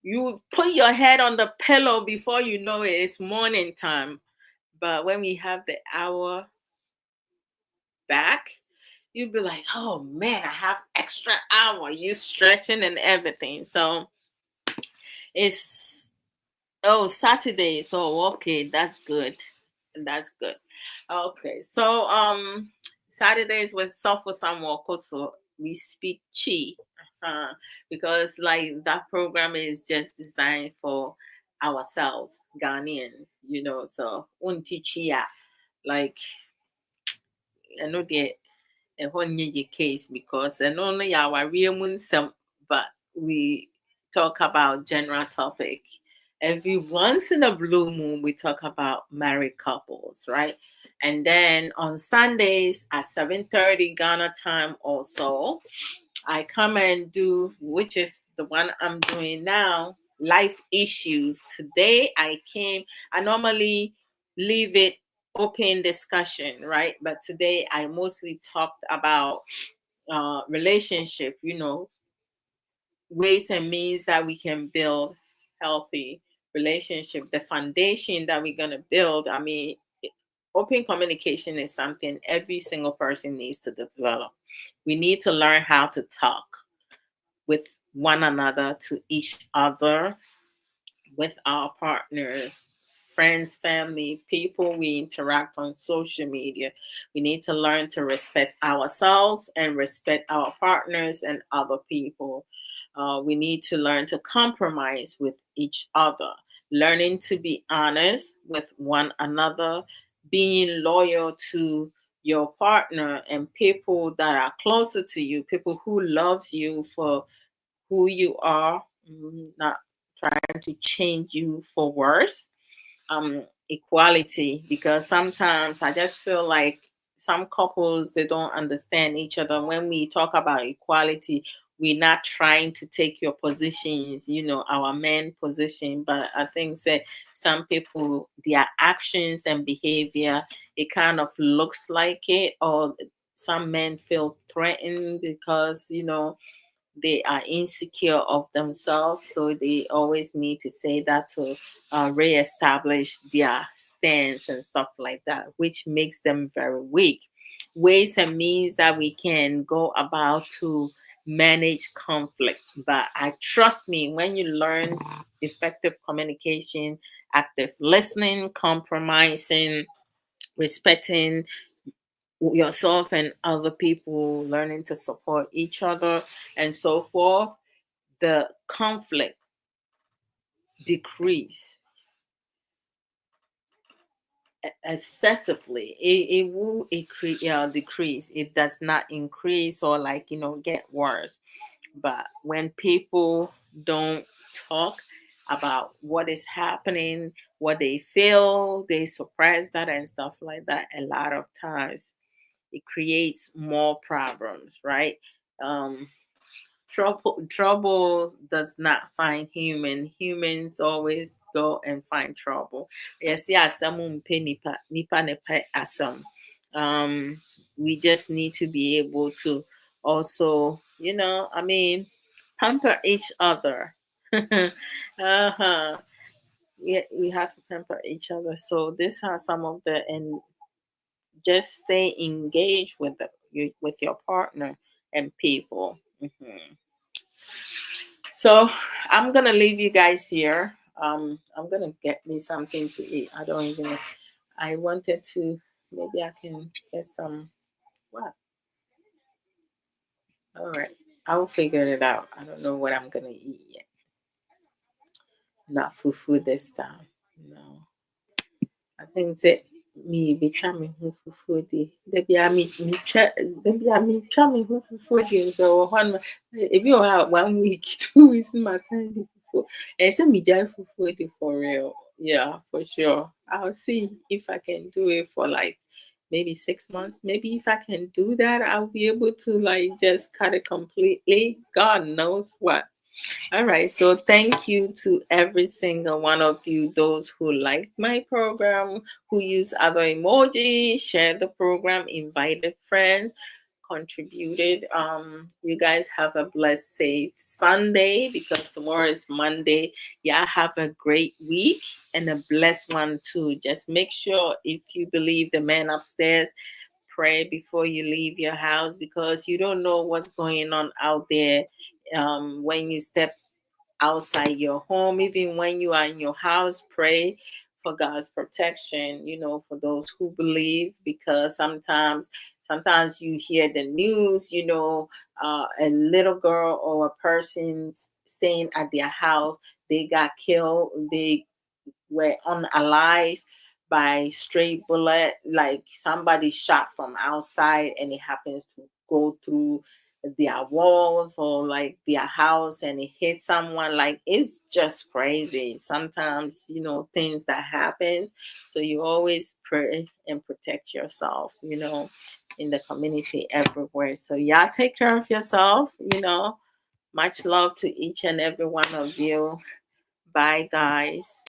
Speaker 1: You put your head on the pillow before you know it, it's morning time. But when we have the hour back, you'd be like, oh man, I have extra hour. You stretching and everything. So it's Saturday. So okay, that's good. That's good. Okay. So Saturdays with Suffer Samuel so we speak Chi. Uh, because that program is just designed for ourselves, Ghanaians, so unti Chia, like I know the a case because and only our real some, but we talk about general topic. Every once in a blue moon, we talk about married couples, right? And then on Sundays at 7:30 Ghana time also, I come and do, which is the one I'm doing now, life issues. Today I normally leave it open discussion, right? But today I mostly talked about relationship, ways and means that we can build healthy relationship, the foundation that we're going to build. I mean, open communication is something every single person needs to develop. We need to learn how to talk with one another, to each other, with our partners, friends, family, people we interact on social media. We need to learn to respect ourselves and respect our partners and other people. We need to learn to compromise with each other, learning to be honest with one another, being loyal to your partner and people that are closer to you, people who loves you for who you are, not trying to change you for worse. Equality, because sometimes I just feel like some couples they don't understand each other. When we talk about equality, we're not trying to take your positions, our men position, but I think that some people, their actions and behavior, it kind of looks like it, or some men feel threatened because they are insecure of themselves, so they always need to say that to reestablish their stance and stuff like that, which makes them very weak. Ways and means that we can go about to manage conflict. But I trust me, when you learn effective communication, active listening, compromising, respecting yourself and other people, learning to support each other, and so forth, the conflict decrease excessively. It will decrease. It does not increase or like get worse. But when people don't talk about what is happening, what they feel, they suppress that and stuff like that, a lot of times it creates more problems, right? um trouble does not find humans always go and find trouble. Yes, yeah, some nipa nepa asam. We just need to be able to also, I mean, pamper each other. Uh-huh. We have to pamper each other. So these are some of the, and just stay engaged with with your partner and people. So I'm gonna leave you guys here. I'm gonna get me something to eat. I don't even. I wanted to. Maybe I can get some. What? All right. I will figure it out. I don't know what I'm gonna eat yet. Not fufu this time. No. I think that me be trying who fufu di. There be a me try. There be a me trying who fufu di. So one if you have 1 week, 2 weeks, my son di fufu. And some me jai fufu di for real. Yeah, for sure. I'll see if I can do it for like maybe 6 months. Maybe if I can do that, I'll be able to like just cut it completely. God knows what. All right. So thank you to every single one of you, those who like my program, who use other emojis, share the program, invited friends, contributed. You guys have a blessed, safe Sunday because tomorrow is Monday. Yeah, have a great week and a blessed one too. Just make sure if you believe the man upstairs, pray before you leave your house because you don't know what's going on out there when you step outside your home, even when you are in your house, pray for God's protection, for those who believe, because sometimes you hear the news, a little girl or a person staying at their house, they got killed, they were unalive by stray bullet, like somebody shot from outside and it happens to go through their walls or like their house and it hits someone. Like it's just crazy sometimes, things that happen. So you always pray and protect yourself, in the community everywhere. So yeah, take care of yourself. Much love to each and every one of you. Bye guys.